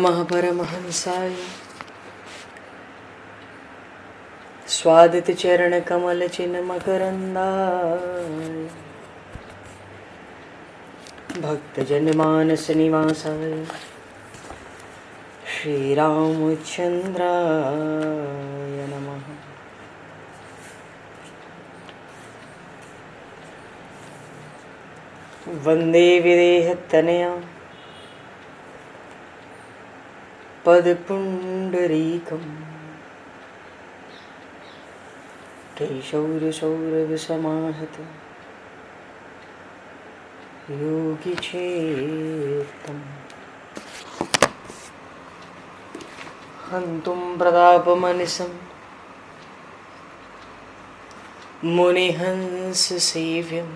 महापरमहंसाय स्वादित चरण कमल चिन्ह मकरंदाय भक्तजन मानस निवासाय श्री रामचंद्राय नमः। वंदे विदेहतनया पदपुंडरीकं केशौरसौरभसमाहत योगिचेतं हन्तुं प्रतापमनिशं मुनिहंससेव्यं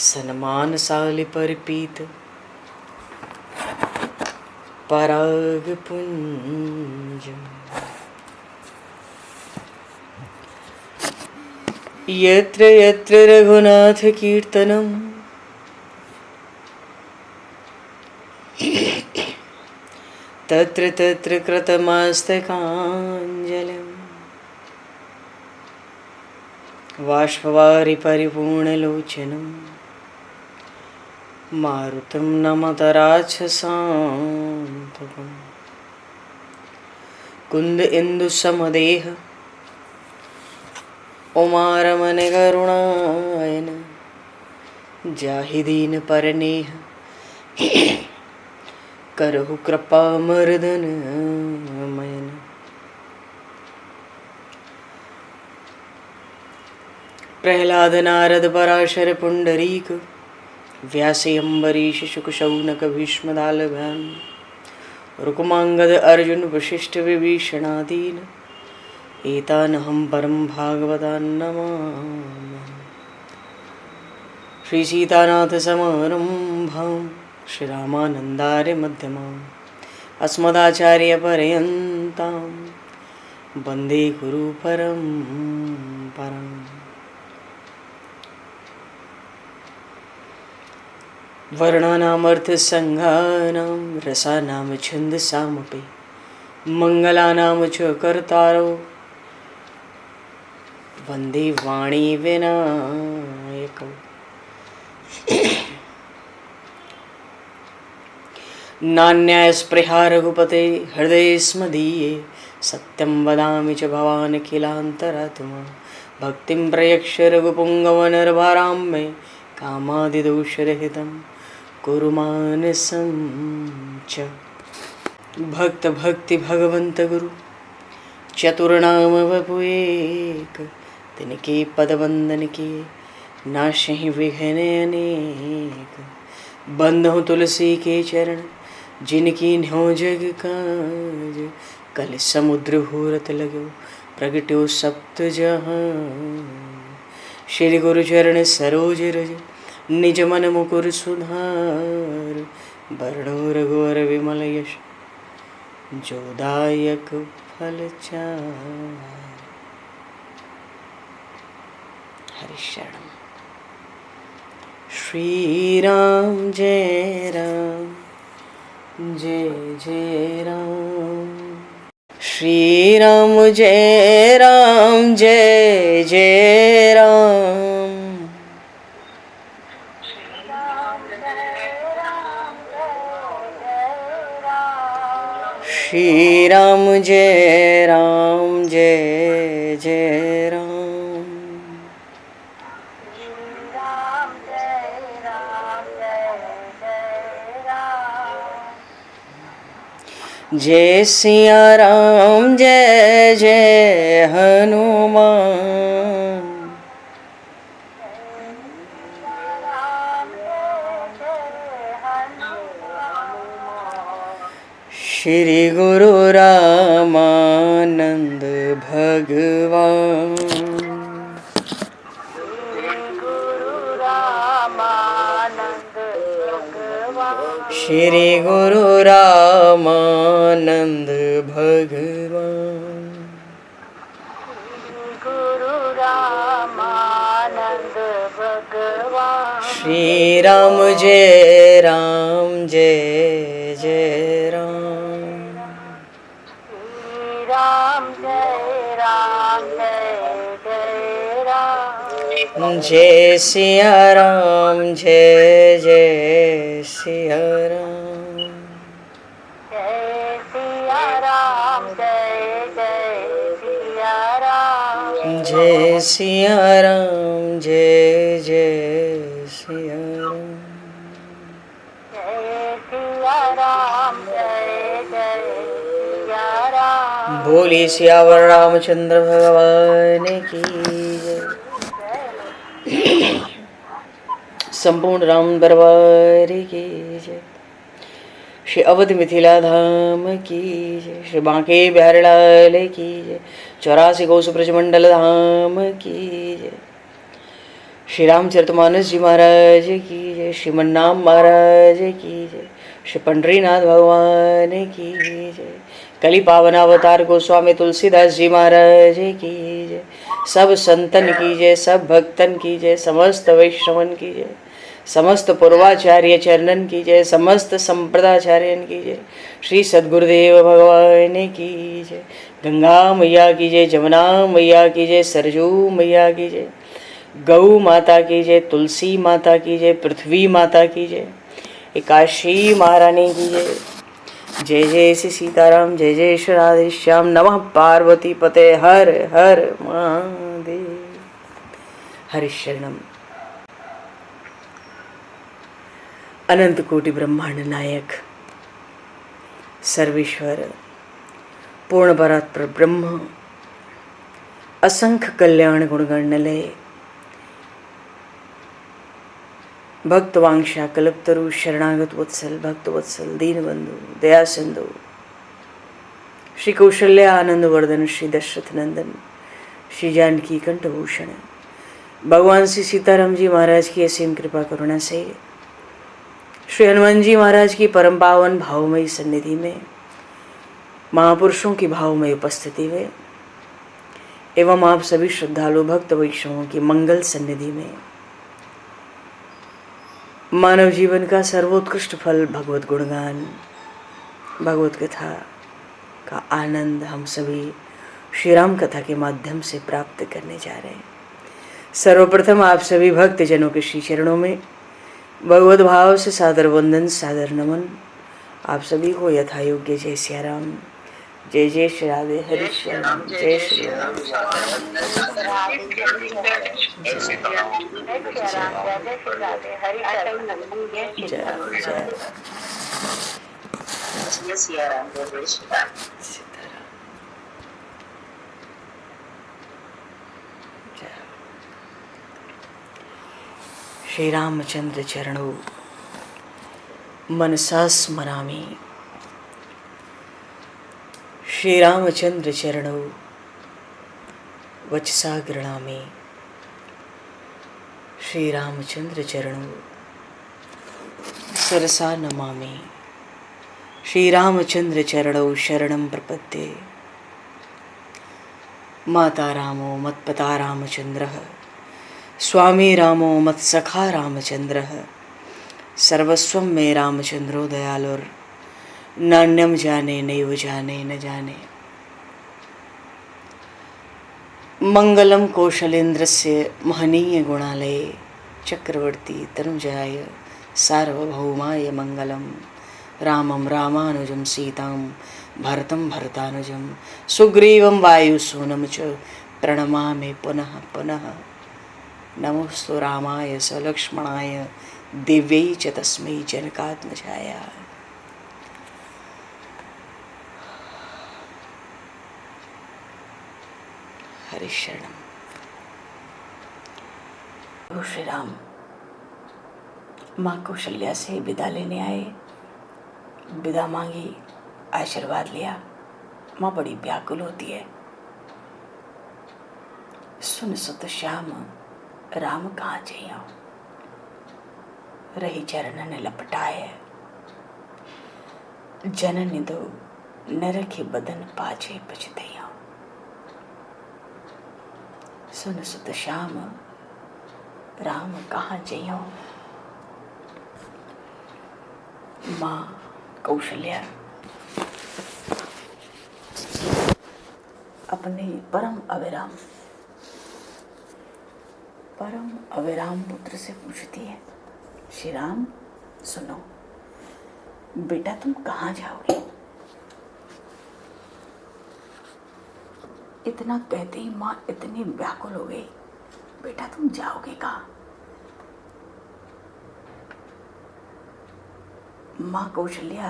सन्मानशालिपरिपीत परागपुञ्जम् यत्र यत्र रघुनाथकीर्तनं तत्र तत्र कृतमस्तकाञ्जलिं बाष्पवारि परिपूर्णलोचनं मारुतं नमत राक्षसान्तकं कुन्द इंदुसमदेह उमारमण करुणायन जाहि दीन परनेह करहु कृपा मर्दन मयन। प्रहलाद नारद पराशर पुंडरीक व्यासे अम्बरीश शुक शौनक भीष्म दालभ्याम रुक्मांगद अर्जुन वशिष्ठ विभीषणादीन एतानहं परम भागवतान् नमामि। श्री सीतानाथ समारंभां श्री रामानन्दार्य मध्यमाम् अस्मदाचार्य पर्यन्तां वन्दे गुरु परम्पराम्। वर्णानामर्थसंज्ञानां रसानां छन्दसामपि मङ्गलानां च कर्तारो वन्दे वाणी विनायकौ। नान्यास्पृहा रघुपते हृदये स्मदीये सत्यं वदामि च भवान् किलान्तरात्मा भक्तिं प्रयक्ष रघुपुङ्गवनर्भारां मे कामादिदोषरहितं कुरु मानसं च। भक्त भक्ति भगवंत गुरु चतुर्नाम वपु एक तिनके पद वंदन के नाशहि विघ्न अनेक। बंधु तुलसी के चरण जिनकी न्यो जग काज कल समुद्र घोरत लगो प्रगट्यो सप्त जहां। श्री गुरु चरण सरोज रज निज मन मुकुर सुधार वर्णो रघुवर विमल यश जोदायक फलचार। हरिशरण श्री राम जय राम जय जय राम श्री राम जय राम जय जय राम श्री राम जय राम जय जय राम जय सिया राम जय जय हनुमान श्री गुरु रामानंद भगवान श्री गुरु रामानंद भगवान गुरु रामानंद श्री राम जय राम जय जय राम। श्री राम जय राम जय जय राम। जय सिया राम जय जय सिया राम। जय सिया राम जय जय सिया राम। जय सिया राम जय जय सिया राम। जय सिया राम जय जय सिया राम। बोली सियावर रामचंद्र भगवान की जय। संपूर्ण राम दरबार की जय। श्री अवध मिथिला धाम की जय। श्री बांके बिहारी लाल की जय। 84 कोस ब्रजमंडल धाम की जय। श्री रामचरितमानस जी महाराज की जय। श्रीमन्नाम महाराज की जय। श्री पंडरीनाथ भगवान की जय। कली पावन अवतार गोस्वामी तुलसीदास जी महाराज की जय। सब संतन की जय, सब भक्तन की जय, समस्त वैष्णवन की जय, समस्त पूर्वाचार्य चरणन की जय, समस्त संप्रदाचार्यन की जय। श्री सद्गुरुदेव भगवान की जय। गंगा मैया की जय, जमुना मैया की जय, सरजू मैया की जय, गौ माता की जय, तुलसी माता की जय, पृथ्वी माता की जय, एकाशी महारानी की जय। जय जय श्री सीताराम, जय जय श्री राधे श्याम। नमः पार्वती पते हर हर महादेव। हरिशरणम। अनंत कोटि ब्रह्मांड नायक सर्वेश्वर पूर्ण परात्पर ब्रह्म असंख्य कल्याण गुणगण लय भक्तवांक्षा कल्पतरु शरणागत वत्सल भक्त वत्सल दीनबंधु दया सिंधु श्री कौशल्या आनंद वर्धन श्री दशरथ नंदन श्री जानकी कंठभूषण भगवान श्री सीताराम जी महाराज की असीम कृपा करुणा से श्री हनुमान जी महाराज की परम पावन भावमयी सन्निधि में महापुरुषों की भावमयी उपस्थिति में एवं आप सभी श्रद्धालु भक्त वैष्णवों की मंगल सन्निधि में मानव जीवन का सर्वोत्कृष्ट फल भगवत गुणगान भगवत कथा का आनंद हम सभी श्री राम कथा के माध्यम से प्राप्त करने जा रहे हैं। सर्वप्रथम आप सभी भक्त जनों के श्री चरणों में भगवत भाव से सादर वंदन सादर नमन। आप सभी को यथा योग्य जय सिया राम, जय जय श्री राधे हरि श्याम, जय श्री राम। श्री रामचंद्र चरणों मनसा स्मरामि। श्री रामचंद्र चरणों वचसा गृणामि। श्री रामचंद्र चरणों सरसा नमामि। श्री रामचंद्र चरणों शरणं प्रपद्ये। माता रामो मत्पता रामचंद्रः, स्वामी रामो मत्सखा रामचंद्रः, सर्वस्वं मे रामचंद्रो दयालुर, नान्यम जाने नैव जाने न जाने। मंगलम कौशलेन्द्रस्य महनीय गुणालये चक्रवर्ती तनुजाय सार्वभौमाय मंगलम। रामं रामानुजं सीतां भरतं भरतानुजं सुग्रीवं वायुसूनं च प्रणमामि पुनः पुनः। नमोस्तु रामाय सलक्ष्मणाय दिव्यै च तस्मै जनकात्मजाय। हरि शरणम। श्री राम माँ कौशल्या से विदा लेने आए, विदा मांगी, आशीर्वाद लिया। माँ बड़ी व्याकुल होती है। सुन सुत श्याम राम कहाँ जइयो, रही चरणन लपटाए। जननि दो नरखि बदन पाछे पछतइयो। सुन सुत श्याम राम कहाँ जइयो। माँ कौशल्या अपने परम अविराम पुत्र से पूछती है, श्री राम सुनो, बेटा तुम कहाँ जाओगे? इतना कहते ही माँ इतनी व्याकुल हो गई, बेटा तुम जाओगे कहाँ? माँ कौशल्या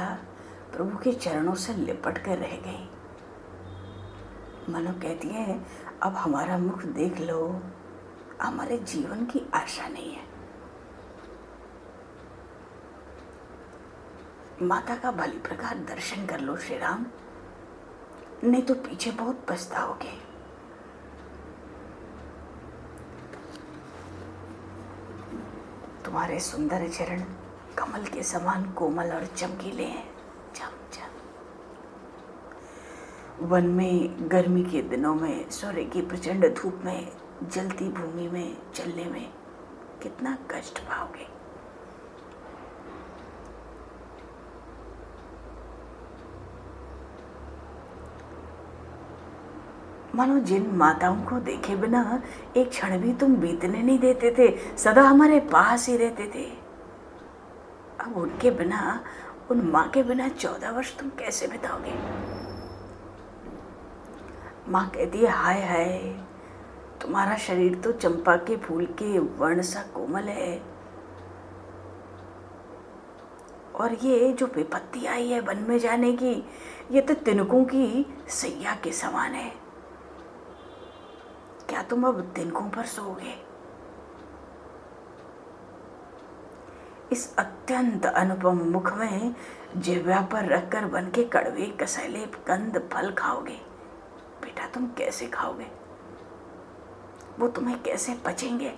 प्रभु के चरणों से लिपट कर रह गई। मनो कहती है, अब हमारा मुख देख लो, हमारे जीवन की आशा नहीं है। माता का भली प्रकार दर्शन कर लो श्री राम, नहीं तो पीछे बहुत पछताओगे। तुम्हारे सुंदर चरण कमल के समान कोमल और चमकीले हैं, चम। वन में गर्मी के दिनों में, सूर्य की प्रचंड धूप में, जलती भूमि में चलने में कितना कष्ट पाओगे। मानो जिन माताओं को देखे बिना एक क्षण भी तुम बीतने नहीं देते थे, सदा हमारे पास ही रहते थे, अब उनके बिना, उन माँ के बिना 14 वर्ष तुम कैसे बिताओगे? माँ कहती है, हाय हाय, तुम्हारा शरीर तो चंपा के फूल के वर्ण सा कोमल है, और ये जो विपत्ति आई है वन में जाने की, ये तो तिनकों की सैया के समान है। क्या तुम अब तिनकों पर सोओगे? इस अत्यंत अनुपम मुख में जिह्वा पर रखकर वन के कड़वे कसैले कंद फल खाओगे। बेटा तुम कैसे खाओगे? वो तुम्हें कैसे पचेंगे?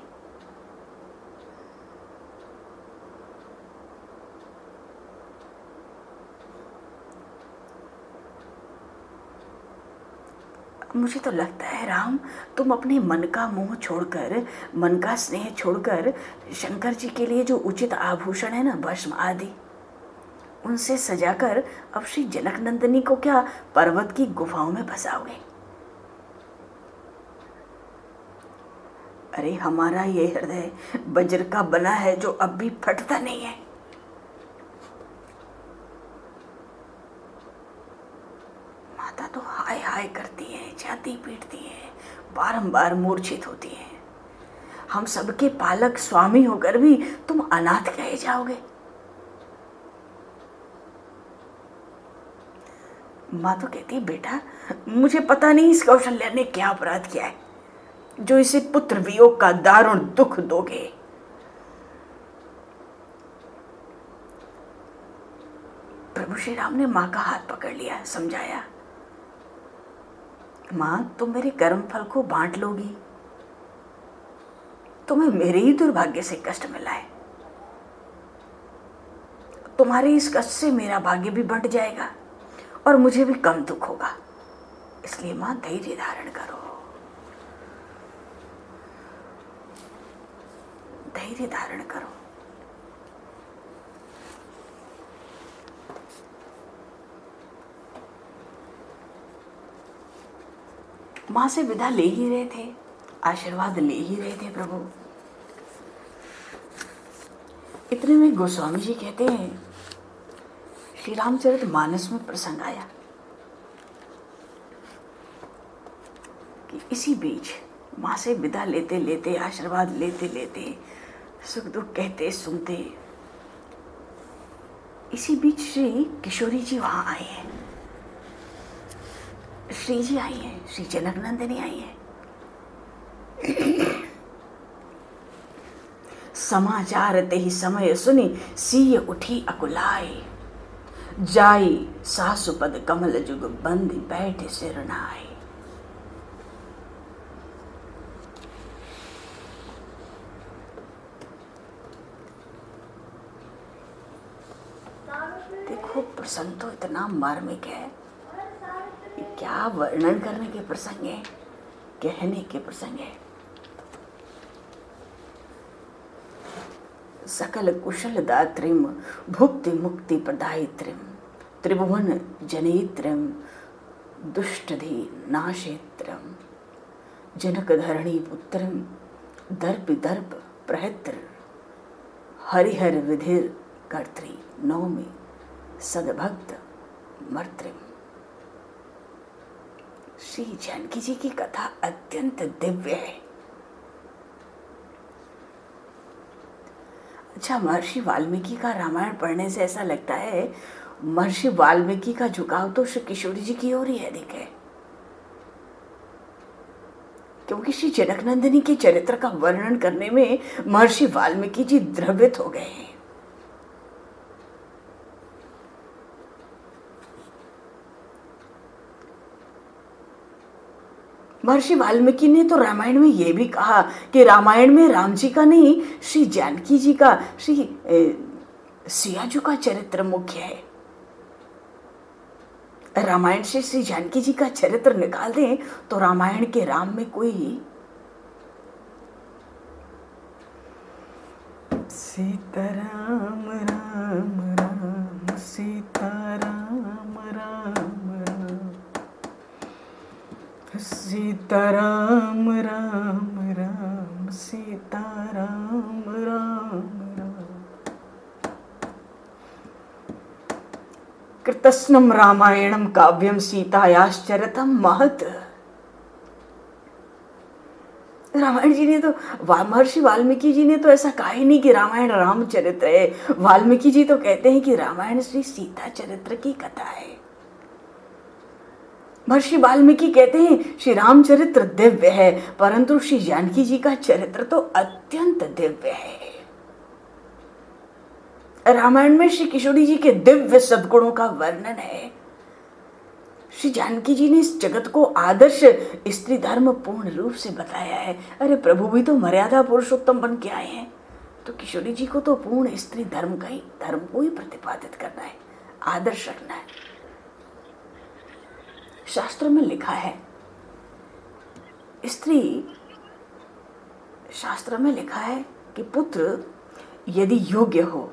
मुझे तो लगता है राम, तुम अपने मन का मोह छोड़कर, मन का स्नेह छोड़कर शंकर जी के लिए जो उचित आभूषण है ना, भस्म आदि, उनसे सजाकर अब श्री जनक नंदिनी को क्या पर्वत की गुफाओं में बसाओगे? अरे हमारा ये हृदय वज्र का बना है जो अब भी फटता नहीं है। माता तो हाय हाय करती है, छाती पीटती है, बारंबार मूर्छित होती है। हम सबके पालक स्वामी होकर भी तुम अनाथ कहे जाओगे। माँ तो कहती है, बेटा मुझे पता नहीं इस कौशल्या ने क्या अपराध किया है जो इसे पुत्र वियोग का दारुण दुख दोगे। प्रभु श्री राम ने माँ का हाथ पकड़ लिया, समझाया, माँ तुम मेरे कर्म फल को बांट लोगी, तुम्हें मेरे ही दुर्भाग्य से कष्ट मिला है, तुम्हारे इस कष्ट से मेरा भाग्य भी बंट जाएगा और मुझे भी कम दुख होगा। इसलिए माँ धैर्य धारण करो, धैर्य धारण करो। माँ से विदा ले ही रहे थे, आशीर्वाद ले ही रहे थे प्रभु। इतने में गोस्वामी जी कहते हैं, श्री रामचरित मानस में प्रसंग आया कि इसी बीच माँ से विदा लेते लेते, आशीर्वाद लेते लेते, सुख दुख कहते सुनते, इसी बीच श्री किशोरी जी वहां आए हैं, श्री जी आई हैं, श्री जनक नंदिनी आई हैं। समाचार ते ही समय सुनी, सीय उठी अकुलाई, जाई सासुपद कमल जुग बंदी बैठे सिर नाई। देखो प्रसंग तो इतना मार्मिक है, क्या वर्णन करने के प्रसंग है, कहने के प्रसंग है। सकल कुशल दात्रिम भुक्ति मुक्ति प्रदायित्रिम त्रिभुवन जनेत्रिम दुष्टधि नाशेत्रम जनक धरणी पुत्रम दर्प दर्प प्रहत्र हरिहर विधिर कर्त्री नौमी सदभक्त मर्त्रिम। श्री जानकी जी की कथा अत्यंत दिव्य है। अच्छा, महर्षि वाल्मीकि का रामायण पढ़ने से ऐसा लगता है महर्षि वाल्मीकि का झुकाव तो श्री किशोरी जी की ओर ही अधिक है, क्योंकि श्री जनकनंदिनी के चरित्र का वर्णन करने में महर्षि वाल्मीकि जी द्रवित हो गए हैं। महर्षि वाल्मीकि ने तो रामायण में यह भी कहा कि रामायण में राम जी का नहीं, श्री जानकी जी का, श्री सिया जी का चरित्र मुख्य है। रामायण से श्री जानकी जी का चरित्र निकाल दें तो रामायण के राम में कोई सीताराम राम राम सीताराम राम राम सीताराम राम राम सीताराम राम राम कृतस्नम रामायणम काव्यम सीतायाश्चरितम महत्। रामायण जी ने तो महर्षि वाल्मीकि जी ने तो ऐसा कहा ही नहीं कि रामायण रामचरित्र है। वाल्मीकि जी तो कहते हैं कि रामायण श्री सीता चरित्र की कथा है। महर्षि वाल्मीकि कहते हैं श्री रामचरित्र दिव्य है, परंतु श्री जानकी जी का चरित्र तो अत्यंत दिव्य है। रामायण में श्री किशोरी जी के दिव्य सद्गुणों का वर्णन है। श्री जानकी जी ने इस जगत को आदर्श स्त्री धर्म पूर्ण रूप से बताया है। अरे प्रभु भी तो मर्यादा पुरुषोत्तम बन के आए हैं, तो किशोरी जी को तो पूर्ण स्त्री धर्म का ही, धर्म को ही प्रतिपादित करना है, आदर्श रखना है। शास्त्र में लिखा है, स्त्री, शास्त्र में लिखा है कि पुत्र यदि योग्य हो,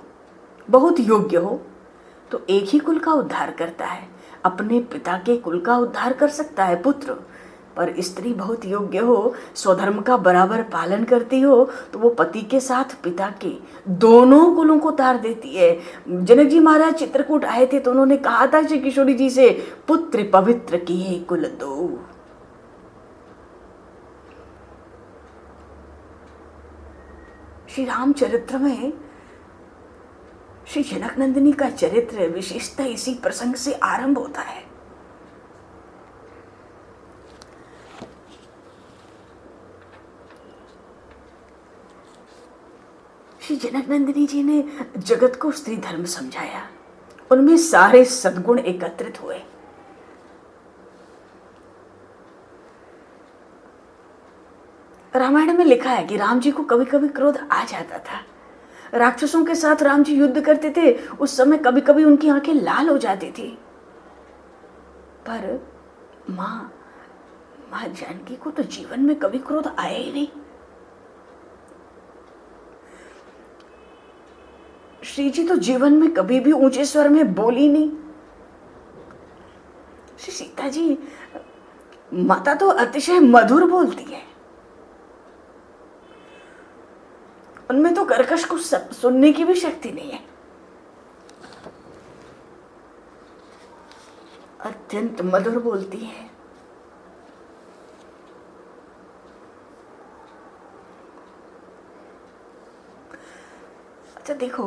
बहुत योग्य हो, तो एक ही कुल का उद्धार करता है, अपने पिता के कुल का उद्धार कर सकता है पुत्र। पर स्त्री बहुत योग्य हो, स्वधर्म का बराबर पालन करती हो, तो वो पति के साथ पिता के दोनों कुलों को तार देती है। जनक जी महाराज चित्रकूट आए थे तो उन्होंने कहा था श्री किशोरी जी से, पुत्र पवित्र किए कुल दो। श्री रामचरित्र में श्री जनकनंदिनी का चरित्र विशेषता इसी प्रसंग से आरंभ होता है। श्री जनकनंदिनी जी ने जगत को स्त्री धर्म समझाया, उनमें सारे सद्गुण एकत्रित हुए। रामायण में लिखा है कि राम जी को कभी कभी क्रोध आ जाता था। राक्षसों के साथ राम जी युद्ध करते थे, उस समय कभी कभी उनकी आंखें लाल हो जाती थी, पर मां जानकी को तो जीवन में कभी क्रोध आया ही नहीं। श्री जी तो जीवन में कभी भी ऊंचे स्वर में बोली नहीं। श्री सीता जी, माता तो अतिशय मधुर बोलती है, उनमें तो कर्कश को सुनने की भी शक्ति नहीं है, अत्यंत मधुर बोलती है। अच्छा देखो,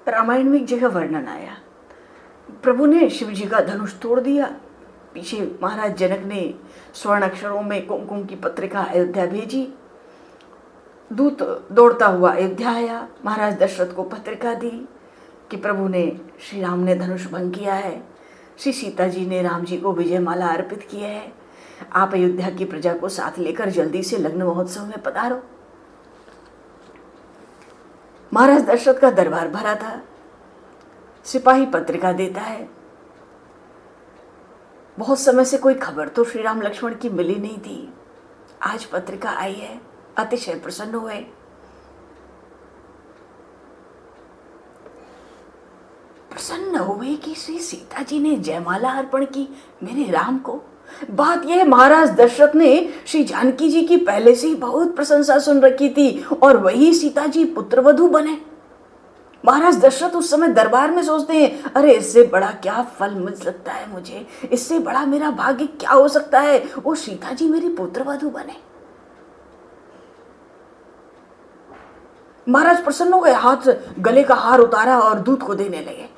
रामायण में एक जगह वर्णन आया, प्रभु ने शिव जी का धनुष तोड़ दिया, पीछे महाराज जनक ने स्वर्ण अक्षरों में कुमकुम की पत्रिका अयोध्या भेजी, दूत दौड़ता हुआ अयोध्या आया, महाराज दशरथ को पत्रिका दी कि प्रभु ने, श्री राम ने धनुष भंग किया है, श्री सीता जी ने राम जी को विजय माला अर्पित किया है, आप अयोध्या की प्रजा को साथ लेकर जल्दी से लग्न महोत्सव में पधारो। महाराज दशरथ का दरबार भरा था, सिपाही पत्रिका देता है, बहुत समय से कोई खबर तो श्री राम लक्ष्मण की मिली नहीं थी, आज पत्रिका आई है, अतिशय प्रसन्न हुए। प्रसन्न हुए कि श्री सीता जी ने जयमाला अर्पण की मेरे राम को। बात यह, महाराज दशरथ ने श्री जानकी जी की पहले से ही बहुत प्रशंसा सुन रखी थी और वही सीता जी पुत्रवधू बने। महाराज दशरथ उस समय दरबार में सोचते हैं, अरे इससे बड़ा क्या फल मिल सकता है मुझे, इससे बड़ा मेरा भाग्य क्या हो सकता है, वो सीता जी मेरी पुत्रवधू बने। महाराज प्रसन्न हो गए, हाथ गले का हार उतारा और दूत को देने लगे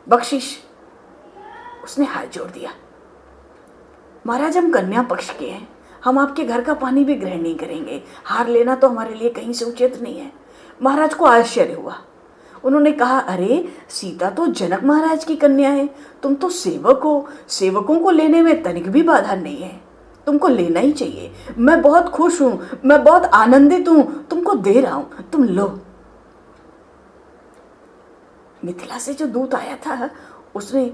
बख्शिश। उसने हाथ जोड़ दिया, महाराज हम कन्या पक्ष के हैं, हम आपके घर का पानी भी ग्रहण नहीं करेंगे, हार लेना तो हमारे लिए कहीं से उचित नहीं है। महाराज को आश्चर्य हुआ। उन्होंने कहा, अरे सीता तो जनक महाराज की कन्या है, तुम तो सेवक हो, सेवकों को लेने में तनिक भी बाधा नहीं है, तुमको लेना ही चाहिए। मैं बहुत खुश हूं, मैं बहुत आनंदित हूं, तुमको दे रहा हूं, तुम लो। मिथिला से जो दूत आया था उसने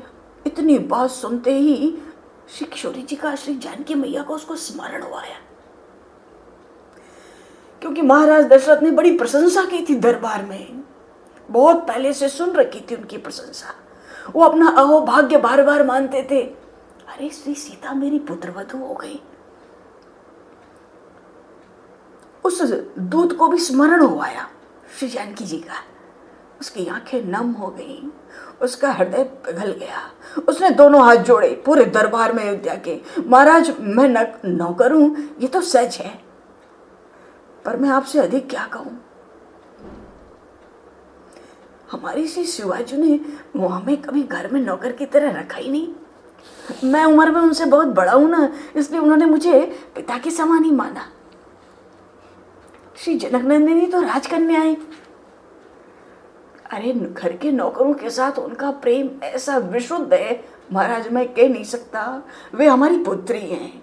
इतनी बात सुनते ही श्री किशोरी जी का, श्री जानकी मैया को उसको स्मरण हुआ आया, क्योंकि महाराज दशरथ ने बड़ी प्रशंसा की थी दरबार में, बहुत पहले से सुन रखी थी उनकी प्रशंसा। वो अपना अहोभाग्य बार बार मानते थे, अरे श्री सीता मेरी पुत्रवधू हो गई। उस दूत को भी स्मरण हो आया श्री जानकी जी का, उसकी आंखें नम हो गईं, उसका हृदय पिघल गया। उसने दोनों हाथ जोड़े पूरे दरबार में अयोध्या के, महाराज मैं नौकर हूं, ये तो सच है, पर मैं आपसे अधिक क्या कहूं। हमारी श्री शिवाजी ने वो हमें कभी घर में नौकर की तरह रखा ही नहीं। मैं उम्र में उनसे बहुत बड़ा हूं ना, इसलिए उन्होंने मुझे पिता के समान ही माना। श्री जनकनंदिनी तो राजकन्या है, अरे घर के नौकरों के साथ उनका प्रेम ऐसा विशुद्ध है, महाराज मैं कह नहीं सकता। वे हमारी पुत्री हैं,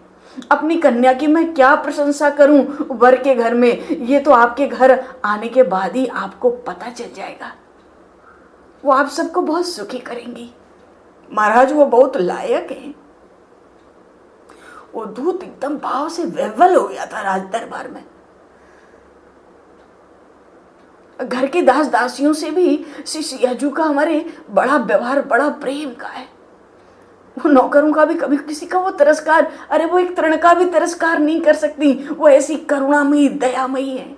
अपनी कन्या की मैं क्या प्रशंसा करूं वर के घर में, ये तो आपके घर आने के बाद ही आपको पता चल जाएगा। वो आप सबको बहुत सुखी करेंगी, महाराज वो बहुत लायक हैं। वो दूत एकदम भाव से विह्वल हो गया था राज दरबार में। घर के दास दासियों से भी श्री सियाजू का हमारे बड़ा व्यवहार, बड़ा प्रेम का है। वो नौकरों का भी कभी किसी का वो तिरस्कार, अरे वो एक तृण का भी तिरस्कार नहीं कर सकती, वो ऐसी करुणामयी दयामयी है।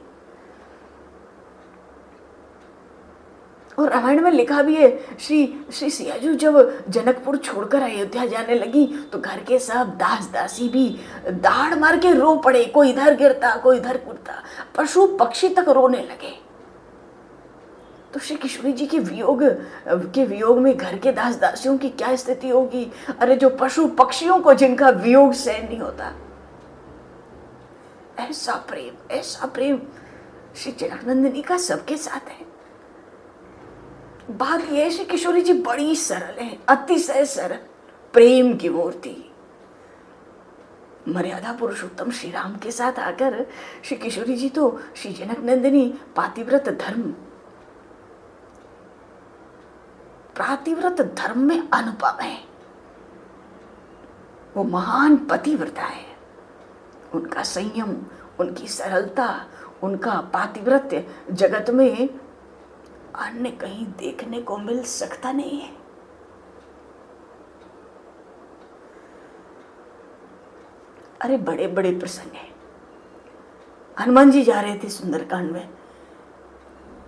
और रामायण में लिखा भी है, श्री सियाजू जब जनकपुर छोड़कर अयोध्या जाने लगी तो घर के सब दास दासी भी दाढ़ मार के रो पड़े, कोई इधर गिरता कोई इधर कूदता, पशु पक्षी तक रोने लगे। तो श्री किशोरी जी के वियोग में घर के दास दासियों की क्या स्थिति होगी। अरे जो पशु पक्षियों को जिनका वियोग सहन नहीं होता, ऐसा प्रेम श्री जनकनंदिनी का सबके साथ है। बात यह है श्री किशोरी जी बड़ी सरल है, अतिशय सरल, प्रेम की मूर्ति। मर्यादा पुरुषोत्तम श्री राम के साथ आकर श्री किशोरी जी तो श्री जनकनंदिनी पातिव्रत धर्म में अनुपम है। वो महान पतिव्रता है। उनका संयम, उनकी सरलता, उनका पातिव्रत्य जगत में अन्य कहीं देखने को मिल सकता नहीं है। अरे बड़े बड़े प्रसंग हैं। हनुमान जी जा रहे थे सुंदरकांड में,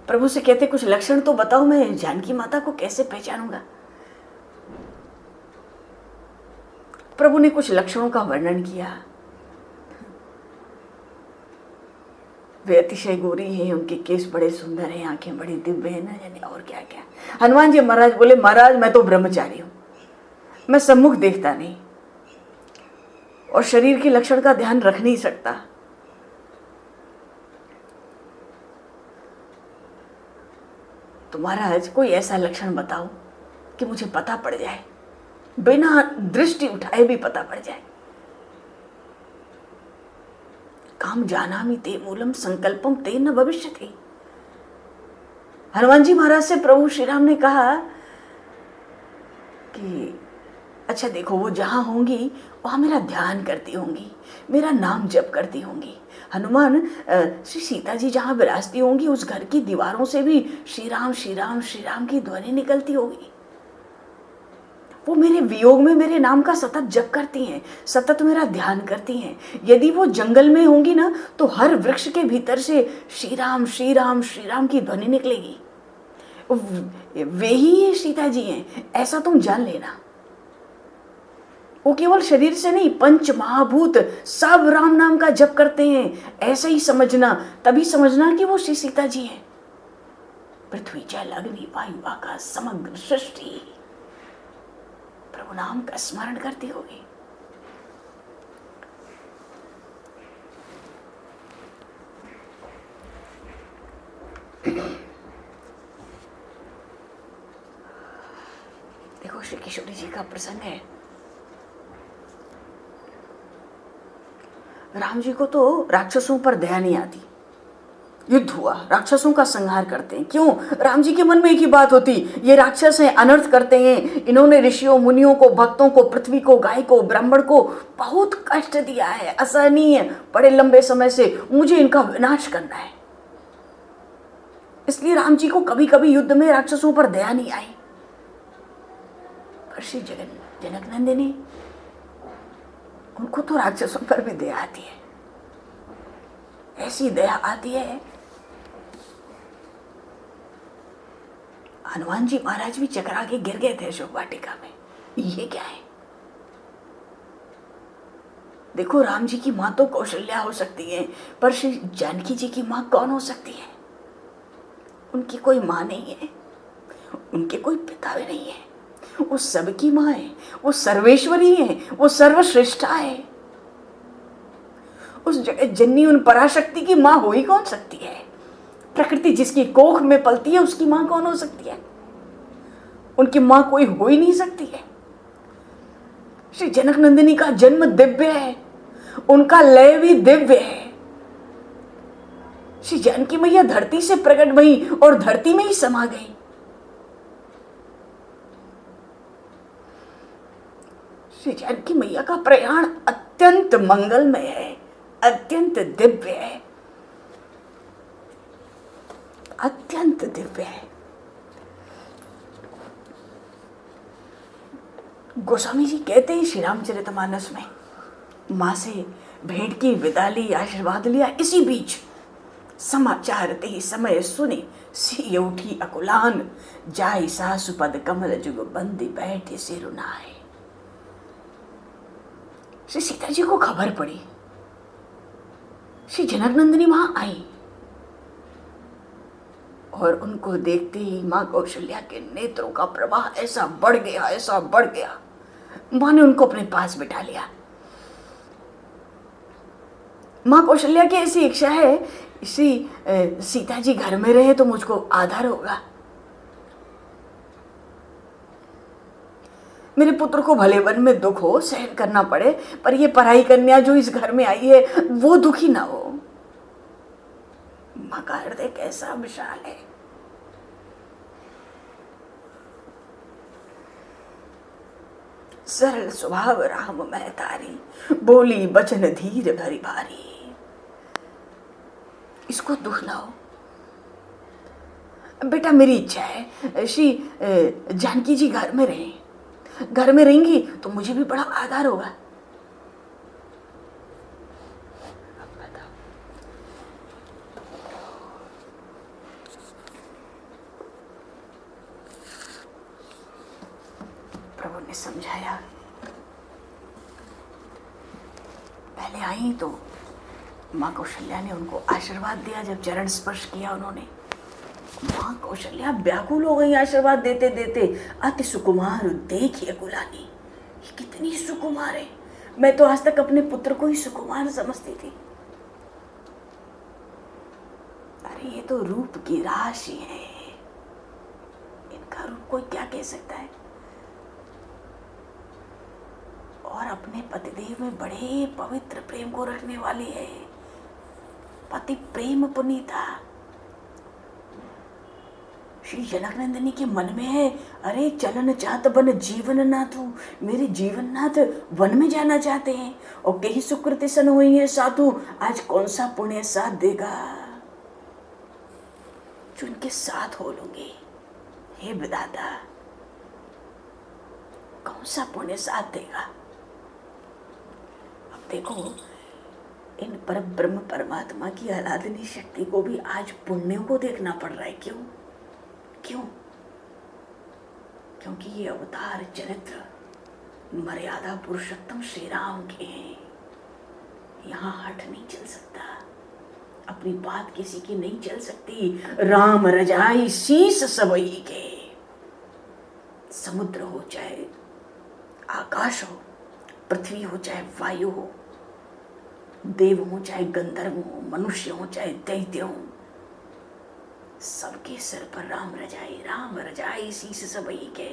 प्रभु से कहते कुछ लक्षण तो बताओ, मैं जानकी माता को कैसे पहचानूंगा। प्रभु ने कुछ लक्षणों का वर्णन किया। वे अतिशय गोरी हैं, उनके केस बड़े सुंदर हैं, आंखें बड़ी दिव्य हैं, न जाने और क्या क्या। हनुमान जी महाराज बोले, महाराज मैं तो ब्रह्मचारी हूं, मैं सम्मुख देखता नहीं और शरीर के लक्षण का ध्यान रख नहीं सकता। तो महाराज कोई ऐसा लक्षण बताओ कि मुझे पता पड़ जाए, बिना दृष्टि उठाए भी पता पड़ जाए। काम जानामि ते मूलम संकल्पम ते न भविष्यति। हनुमान जी महाराज से प्रभु श्री राम ने कहा कि अच्छा देखो, वो जहां होंगी वहां मेरा ध्यान करती होंगी, मेरा नाम जप करती होंगी। हनुमान श्री सीता जी जहां विराजती होंगी उस घर की दीवारों से भी श्री राम श्री राम श्री राम की ध्वनि निकलती होगी। वो मेरे वियोग में मेरे नाम का सतत जप करती हैं, सतत मेरा ध्यान करती हैं। यदि वो जंगल में होंगी ना तो हर वृक्ष के भीतर से श्री राम श्री राम श्री राम की ध्वनि निकलेगी। वे ही ये सीता जी हैं, ऐसा तुम जान लेना। वो केवल शरीर से नहीं, पंच महाभूत सब राम नाम का जप करते हैं, ऐसा ही समझना। तभी समझना कि वो श्री सीता जी हैं। पृथ्वी जल अग्नि वायु आकाश समग्र सृष्टि प्रभु नाम का स्मरण करती होगी। देखो श्री किशोरी जी का प्रसंग है। राम जी को तो राक्षसों पर दया नहीं आती। युद्ध हुआ, राक्षसों का संहार करते हैं। क्यों? राम जी के मन में एक ही बात होती, ये राक्षस हैं, अनर्थ करते हैं। इन्होंने ऋषियों मुनियों को, भक्तों को, पृथ्वी को, गाय को, ब्राह्मण को बहुत कष्ट दिया है, असहनीय बड़े लंबे समय से। मुझे इनका विनाश करना है। इसलिए राम जी को कभी कभी युद्ध में राक्षसों पर दया नहीं आई। पर श्री जनक नंदिनी, उनको तो राक्षसों पर भी दया आती है। ऐसी दया आती है, हनुमान जी महाराज भी चकरा के गिर गए थे अशोक वाटिका में। ये क्या है? देखो, राम जी की मां तो कौशल्या हो सकती है, पर श्री जानकी जी की मां कौन हो सकती है? उनकी कोई मां नहीं है, उनके कोई पिता भी नहीं है। वो सबकी मां है, वो सर्वेश्वरी है, वो सर्वश्रेष्ठा है। उस जगत जननी उन पराशक्ति की मां हो ही कौन सकती है? प्रकृति जिसकी कोख में पलती है उसकी मां कौन हो सकती है? उनकी मां कोई हो ही नहीं सकती है। श्री जनक नंदिनी का जन्म दिव्य है, उनका लय भी दिव्य है। श्री जानकी मैया धरती से प्रकट भई और धरती में ही समा गई। श्री जानकी मैया का प्रयाण अत्यंत मंगलमय है, अत्यंत दिव्य है, अत्यंत दिव्य है। गोस्वामी जी कहते हैं श्री रामचरितमानस में, मां से भेंट की, विदा ली, आशीर्वाद लिया। इसी बीच समाचार ते ही समय सुने, सी उठी अकुलान, जाई सासु पद कमल जुग बंदी बैठे से रुनाए। श्री सीता जी को खबर पड़ी, श्री जनक नंदिनी वहां आई और उनको देखते ही मां कौशल्या के नेत्रों का प्रवाह ऐसा बढ़ गया, ऐसा बढ़ गया। मां ने उनको अपने पास बिठा लिया। मां कौशल्या की ऐसी इच्छा है, श्री सीता जी घर में रहे तो मुझको आधार होगा। मेरे पुत्र को भले वन में दुख हो, सहन करना पड़े, पर ये पराई कन्या जो इस घर में आई है वो दुखी ना हो। मां का हृदय कैसा विशाल है। सरल स्वभाव राम मैं तारी, बोली बचन धीर भरी भारी। इसको दुख ना हो। बेटा, मेरी इच्छा है श्री जानकी जी घर में रहें। घर में रहेंगी तो मुझे भी बड़ा आधार होगा। प्रभु ने समझाया। पहले आई तो मां कौशल्या ने उनको आशीर्वाद दिया। जब चरण स्पर्श किया उन्होंने, मां कौशल्या व्याकुल हो गई आशीर्वाद देते देते। अति सुकुमार देखिए कुलानी, ये कितनी सुकुमार है। मैं तो आज तक अपने पुत्र को ही सुकुमार समझती थी। अरे ये तो रूप की राशि है, इनका रूप कोई क्या कह सकता है। और अपने पतिदेव में बड़े पवित्र प्रेम को रखने वाली है। पति प्रेम पुनीता। श्री जनक नंदिनी के मन में है, अरे चलन चाहत बन जीवन नाथ हूँ। मेरे जीवन नाथ वन में जाना चाहते हैं और कहीं सुकृति सन हुई है साधु। आज कौन सा पुण्य साथ देगा जो उनके साथ हो लूंगी। हे विधाता, कौन सा पुण्य साथ देगा। अब देखो, इन पर ब्रह्म परमात्मा की आराधनी शक्ति को भी आज पुण्यों को देखना पड़ रहा है। क्यों? क्यों? क्योंकि ये अवतार चरित्र मर्यादा पुरुषोत्तम श्री राम के हैं। यहाँ हठ नहीं चल सकता, अपनी बात किसी की नहीं चल सकती। राम रजाई शीस सबई के। समुद्र हो चाहे आकाश हो, पृथ्वी हो चाहे वायु हो, देव हो चाहे गंधर्व हो, मनुष्य हो चाहे दैत्य हो, सबके सिर पर राम रजाई शीस सबई के।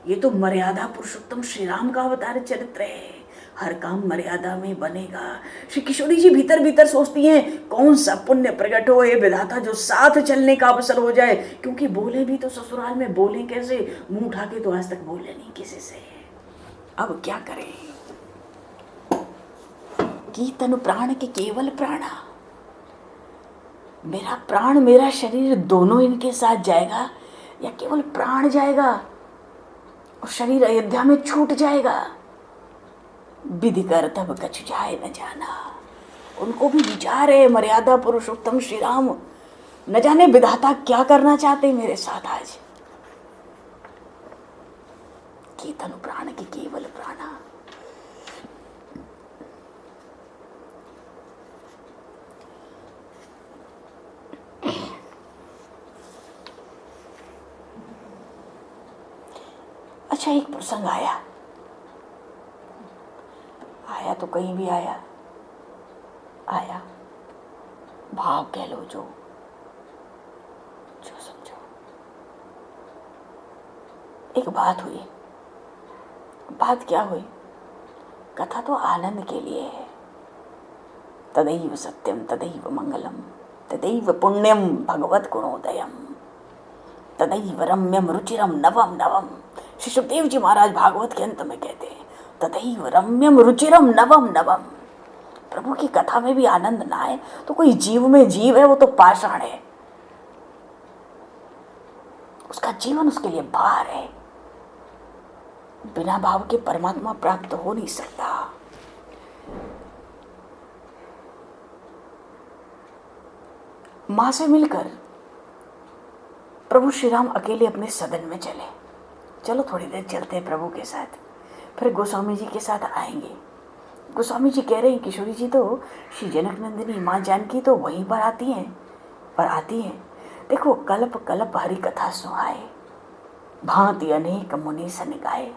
ये तो मर्यादा पुरुषोत्तम श्री राम का अवतार चरित्र है। हर काम मर्यादा में बनेगा। श्री किशोरी जी भीतर भीतर सोचती हैं, कौन सा पुण्य प्रकट हो ये विधाता जो साथ चलने का अवसर हो जाए। क्योंकि बोले भी तो ससुराल में बोले कैसे, मुंह उठा के तो आज तक बोले नहीं किसी से। अब क्या करें? की तनु प्राण के केवल प्राणा। मेरा प्राण मेरा शरीर दोनों इनके साथ जाएगा या केवल प्राण जाएगा और शरीर अयोध्या में छूट जाएगा। विधि कर तब कछु जाए न जाना। उनको भी विचार है, मर्यादा पुरुषोत्तम श्री राम न जाने विधाता क्या करना चाहते मेरे साथ आज। की तनु प्राण की केवल प्राणा। अच्छा, एक प्रसंग आया तो कहीं भी आया भाव कह लो, जो समझो। एक बात हुई। बात क्या हुई? कथा तो आनंद के लिए है। तदैव सत्यम तदैव मंगलम तदैव पुण्यम भगवत गुणोदयम तदैव रम्यम रुचिरम नवम नवम। श्री सुखदेव जी महाराज भागवत के अंत में कहते हैं, तदैव रम्यम रुचिरम नवम नवम। प्रभु की कथा में भी आनंद ना आए तो कोई जीव में जीव है, वो तो पाषाण है। उसका जीवन उसके लिए भार है। बिना भाव के परमात्मा प्राप्त हो नहीं सकता। मां से मिलकर प्रभु श्री राम अकेले अपने सदन में चले। चलो थोड़ी देर चलते हैं प्रभु के साथ, फिर गोस्वामी जी के साथ आएंगे। गोस्वामी जी कह रहे हैं, किशोरी जी तो श्री जनक नंदिनी माँ जानकी तो वहीं पर आती हैं। देखो, कल्प कल्प हरि कथा सुहाए, भांति अनेक मुनि सन गाए।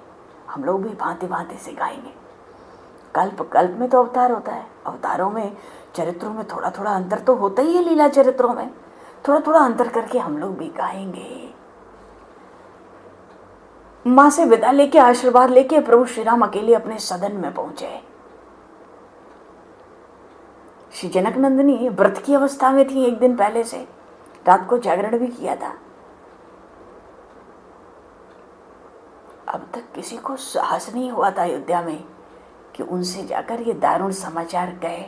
हम लोग भी भांति भांति से गाएंगे। कल्प कल्प में तो अवतार होता है। अवतारों में, चरित्रों में थोड़ा थोड़ा अंतर तो होता ही है। लीला चरित्रों में थोड़ा थोड़ा अंतर करके हम लोग भी गाएंगे। माँ से विदा लेके, आशीर्वाद लेके प्रभु श्री राम अकेले अपने सदन में पहुंचे। श्री जनक नंदिनी व्रत की अवस्था में थी। एक दिन पहले से रात को जागरण भी किया था। अब तक किसी को साहस नहीं हुआ था अयोध्या में कि उनसे जाकर ये दारुण समाचार कहे।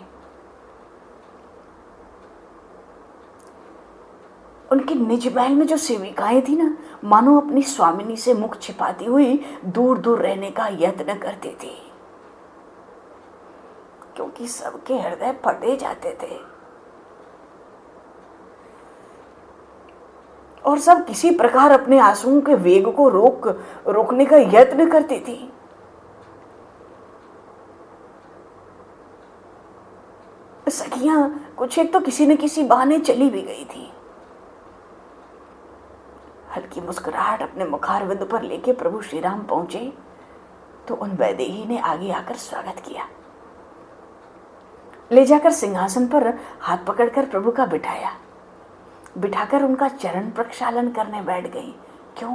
उनके निज महल में जो सेविकाएं थी ना, मानो अपनी स्वामिनी से मुख छिपाती हुई दूर दूर रहने का यत्न करती थी, क्योंकि सबके हृदय फटे जाते थे और सब किसी प्रकार अपने आंसुओं के वेग को रोकने का यत्न करती थी। सखियां कुछ एक तो किसी न किसी बहाने चली भी गई थी। हल्की मुस्कुराहट अपने मुखारविंद पर लेके प्रभु श्री राम पहुंचे तो उन वैदेही ने आगे आकर स्वागत किया। ले जाकर सिंहासन पर हाथ पकड़कर प्रभु का बिठाकर उनका चरण प्रक्षालन करने बैठ गई। क्यों?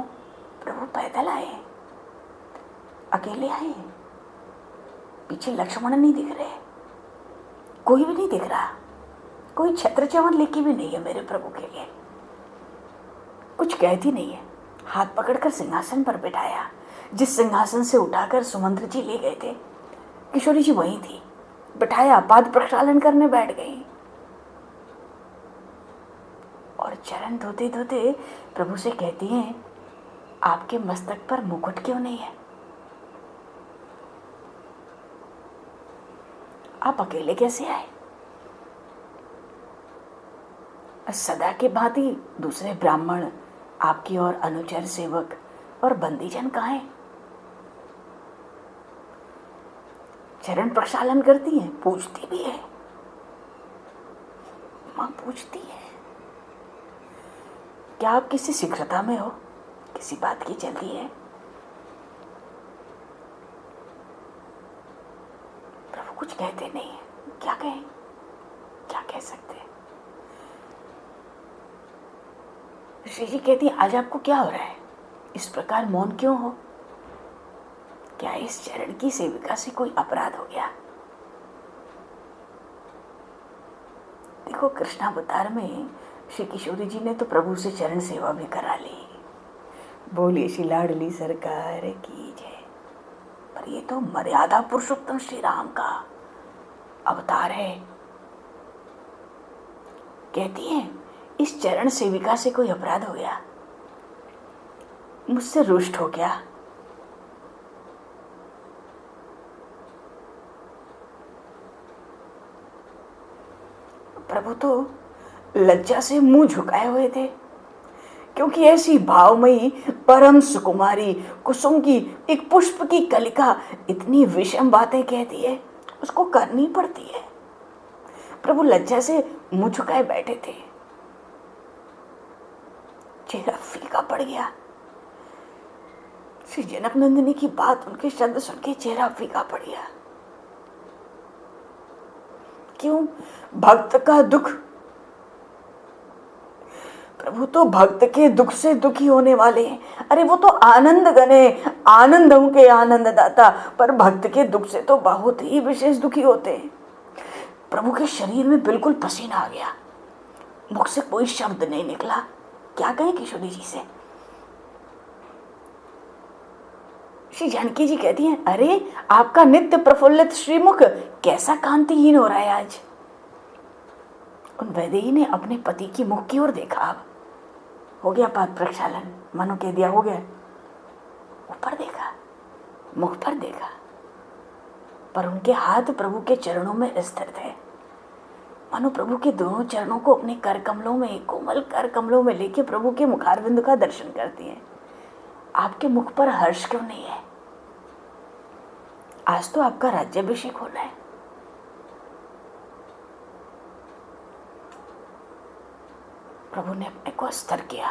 प्रभु पैदल आए, अकेले आए, पीछे लक्ष्मण नहीं दिख रहे, कोई भी नहीं दिख रहा, कोई छत्र चवन लेके भी नहीं है मेरे प्रभु के लिए। कुछ कहती नहीं है। हाथ पकड़कर सिंहासन पर बिठाया। जिस सिंहासन से उठाकर सुमंत्र जी ले गए थे, किशोरी जी वहीं थी। बिठाया, पाद प्रक्षालन करने बैठ गई और चरण धोते धोते प्रभु से कहती हैं, आपके मस्तक पर मुकुट क्यों नहीं है? आप अकेले कैसे आए? सदा के भांति दूसरे ब्राह्मण, आपकी और अनुचर सेवक और बंदीजन कहाँ हैं? चरण प्रक्षालन करती है, पूछती भी है, माँ पूछती है, क्या आप किसी शीघ्रता में हो? किसी बात की जल्दी है? प्रभु कुछ कहते नहीं है, क्या कहें, क्या कह सकते? श्री जी कहती है, आज आपको क्या हो रहा है? इस प्रकार मौन क्यों हो? क्या इस चरण की सेविका से कोई अपराध हो गया? देखो, कृष्णावतार में श्री किशोरी जी ने तो प्रभु से चरण सेवा भी करा ली। बोलिए श्री लाडली सरकार की जय। पर ये तो मर्यादा पुरुषोत्तम श्री राम का अवतार है। कहती है, इस चरण सेविका से कोई अपराध हो गया, मुझसे रुष्ट हो गया। प्रभु तो लज्जा से मुंह झुकाए हुए थे, क्योंकि ऐसी भावमयी परम सुकुमारी कुसुम की एक पुष्प की कलिका इतनी विषम बातें कहती है, उसको करनी पड़ती है। प्रभु लज्जा से मुंह झुकाए बैठे थे, चेहरा फीका पड़ गया। श्री जनक नंदिनी की बात, उनके शब्द सुन के चेहरा फीका पड़ गया। क्यों? भक्त का दुख। प्रभु तो भक्त के दुख से दुखी होने वाले हैं। अरे वो तो आनंद गने, आनंदों के आनंद दाता, पर भक्त के दुख से तो बहुत ही विशेष दुखी होते हैं। प्रभु के शरीर में बिल्कुल पसीना आ गया, मुख से कोई शब्द नहीं निकला। क्या कहें किशोरी जी से? श्री जानकी जी कहती हैं, अरे आपका नित्य प्रफुल्लित श्रीमुख कैसा कांतिहीन हो रहा है आज। उन वैदेही ने अपने पति की मुख की ओर देखा। अब हो गया पाद प्रक्षालन, मनो कह दिया हो गया। ऊपर देखा, मुख पर देखा, पर उनके हाथ प्रभु के चरणों में स्थिर थे। मानो प्रभु के दोनों चरणों को अपने कर कमलों में, कोमल कर कमलों में लेके प्रभु के मुखारविंद का दर्शन करती हैं। आपके मुख पर हर्ष क्यों नहीं है? आज तो आपका राज्याभिषेक होना है। प्रभु ने अपने को स्थिर किया।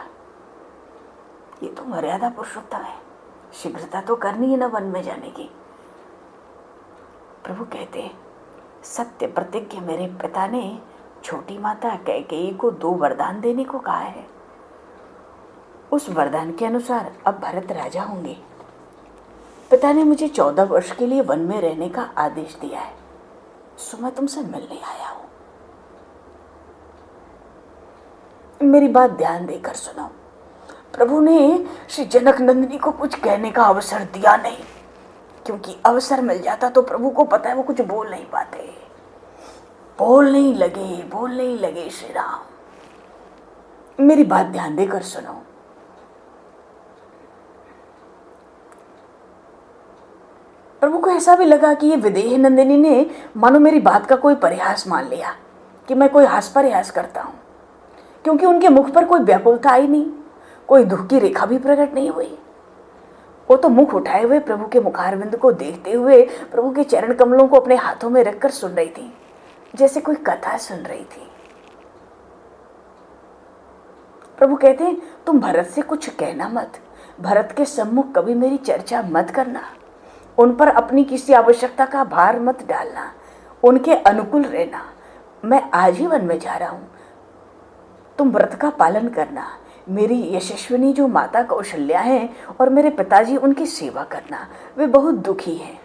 ये तो मर्यादा पुरुषोत्तम है, शीघ्रता तो करनी है ना वन में जाने की। प्रभु कहते, सत्य प्रतिज्ञ मेरे पिता ने छोटी माता कैकेयी को 2 वरदान देने को कहा है। उस वरदान के अनुसार अब भरत राजा होंगे। पिता ने मुझे 14 वर्ष के लिए वन में रहने का आदेश दिया है, सो मैं तुमसे मिलने आया हूं। मेरी बात ध्यान देकर सुनो। प्रभु ने श्री जनक नंदिनी को कुछ कहने का अवसर दिया नहीं, क्योंकि अवसर मिल जाता तो प्रभु को पता है वो कुछ बोल नहीं पाते। बोल नहीं लगे श्री राम। मेरी बात ध्यान देकर सुनो। प्रभु को ऐसा भी लगा कि ये विदेह नंदिनी ने मानो मेरी बात का कोई परिहास मान लिया, कि मैं कोई हास परिहास करता हूं, क्योंकि उनके मुख पर कोई व्याकुलता आई नहीं, कोई दुख की रेखा भी प्रकट नहीं हुई। वो तो मुख उठाए हुए प्रभु के मुखारविंद को देखते हुए प्रभु के चरण कमलों को अपने हाथों में रखकर सुन रही थी, जैसे कोई कथा सुन रही थी। प्रभु कहते हैं, तुम भरत से कुछ कहना मत, भरत के सम्मुख कभी मेरी चर्चा मत करना, उन पर अपनी किसी आवश्यकता का भार मत डालना, उनके अनुकूल रहना। मैं आज ही वन में जा रहा हूं, तुम व्रत का पालन करना। मेरी यशस्विनी जो माता कौशल्या हैं और मेरे पिताजी उनकी सेवा करना, वे बहुत दुखी हैं।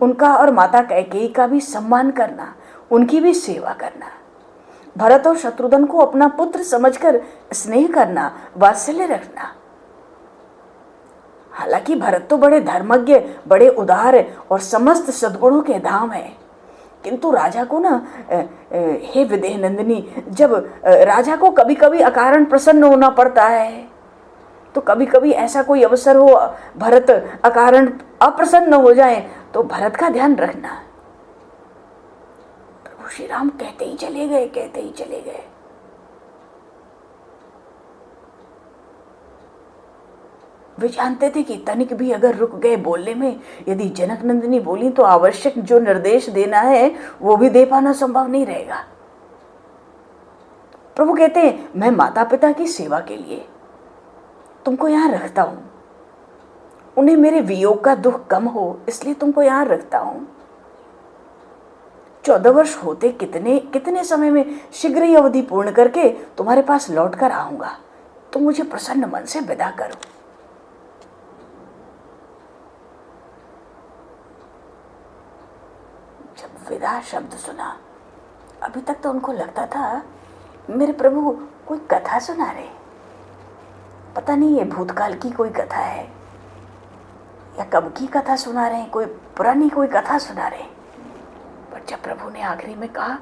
उनका और माता कैकेयी का भी सम्मान करना, उनकी भी सेवा करना। भरत और शत्रुघ्न को अपना पुत्र समझकर स्नेह करना, वात्सल्य रखना। हालांकि भरत तो बड़े धर्मज्ञ, बड़े उदार और समस्त सद्गुणों के धाम है, किंतु राजा को ना, हे विदेह नंदिनी, जब राजा को कभी कभी अकारण प्रसन्न होना पड़ता है, तो कभी कभी ऐसा कोई अवसर हो भरत अकारण अप्रसन्न हो जाए, तो भरत का ध्यान रखना। श्री राम कहते ही चले गए, कहते ही चले गए। वे जानते थे कि तनिक भी अगर रुक गए बोलने में, यदि जनक नंदिनी बोली तो आवश्यक जो निर्देश देना है वो भी दे पाना संभव नहीं रहेगा। प्रभु कहते हैं मैं माता पिता की सेवा के लिए तुमको यहाँ रखता हूं, उन्हें मेरे वियोग का दुख कम हो इसलिए तुमको यहाँ रखता हूं। 14 वर्ष होते कितने समय में शीघ्र ही अवधि पूर्ण करके तुम्हारे पास लौट कर आऊंगा, तुम मुझे प्रसन्न मन से विदा करो। जब विदा शब्द सुना, अभी तक तो उनको लगता था मेरे प्रभु कोई कथा सुना रहे, पता नहीं ये भूतकाल की कोई कथा है या कब की कथा सुना रहे हैं, कोई पुरानी कोई कथा सुना रहे हैं। पर जब प्रभु ने आखिरी में कहा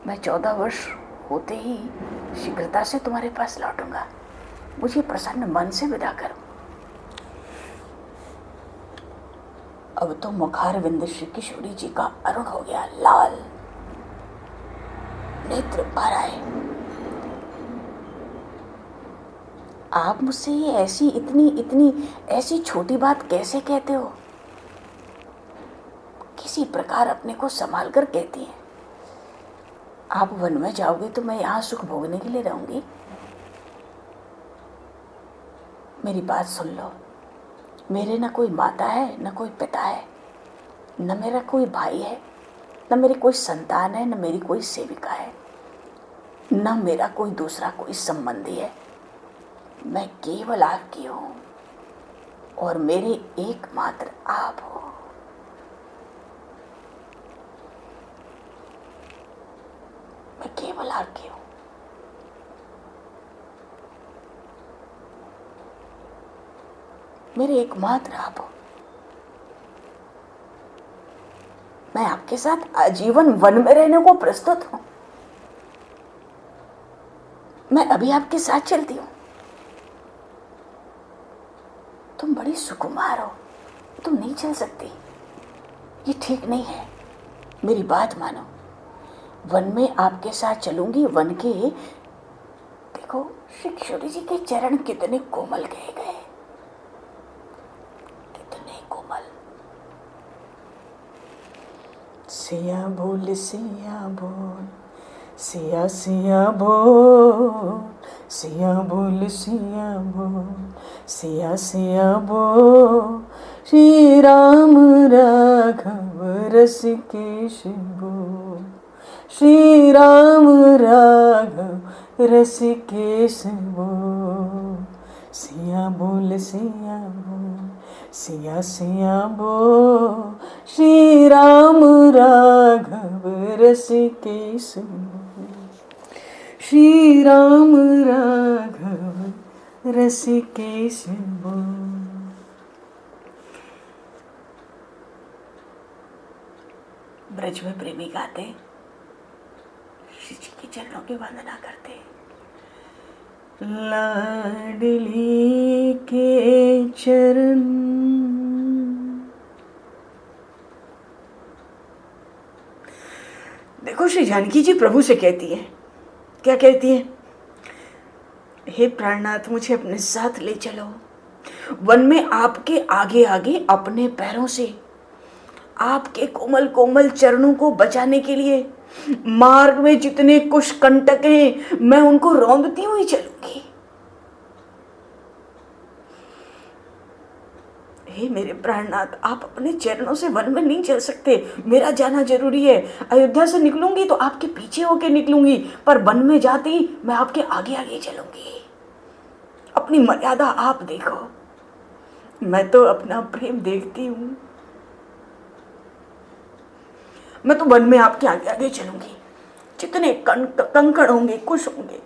मैं 14 वर्ष होते ही शीघ्रता से तुम्हारे पास लौटूंगा, मुझे प्रसन्न मन से विदा करो। अब तो मुखारविंद श्री किशोरी जी का अरुण हो गया लाल, नेत्र भर आए। आप मुझसे ये ऐसी इतनी ऐसी छोटी बात कैसे कहते हो? किसी प्रकार अपने को संभाल कर कहती हैं, आप वन में जाओगे तो मैं यहाँ सुख भोगने के लिए रहूंगी। मेरी बात सुन लो, मेरे न कोई माता है न कोई पिता है, न मेरा कोई भाई है, न मेरी कोई संतान है, न मेरी कोई सेविका है, न मेरा कोई दूसरा कोई संबंधी है। मैं केवल आपकी हूं और मेरे एकमात्र आप हो। मैं केवल आपकी हूं। मेरे एकमात्र आप हो। मैं आपके साथ आजीवन वन में रहने को प्रस्तुत हूं। मैं अभी आपके साथ चलती हूं। तुम बड़ी सुकुमार हो, तुम नहीं चल सकती, ये ठीक नहीं है। मेरी बात मानो, वन में आपके साथ चलूंगी। वन के देखो श्री किशोरी जी के चरण कितने कोमल कहे गए, कितने कोमल। सिया बोल सिया बोल, सिया सिया बोल, सिया बोल सिया बोल, सिया सिया बोल। श्री राम राघव रसिकेश बोल, श्री राम राघव रसिकेश बोल। सिया बोल सिया बोल, सिया सिया बोल। श्री राम राघव रसिकेश बोल, श्री राम राघव रसिकेश बोल। ब्रज में प्रेमी गाते, श्री जी के चरणों की वंदना करते। लाडली के चरण देखो, श्री जानकी जी प्रभु से कहती है, क्या कहती है? हे प्राणनाथ, मुझे अपने साथ ले चलो। वन में आपके आगे आगे अपने पैरों से आपके कोमल कोमल चरणों को बचाने के लिए मार्ग में जितने कुछ कंटक हैं, मैं उनको रौंदती हुई चलूंगी। हे मेरे प्राणनाथ, आप अपने चरणों से वन में नहीं चल सकते, मेरा जाना जरूरी है। अयोध्या से निकलूंगी तो आपके पीछे होके निकलूंगी, पर वन में जाती मैं आपके आगे आगे चलूंगी। अपनी मर्यादा आप देखो, मैं तो अपना प्रेम देखती हूं। मैं तो वन में आपके आगे आगे चलूंगी। जितने कंकड़ होंगे, कुश होंगे,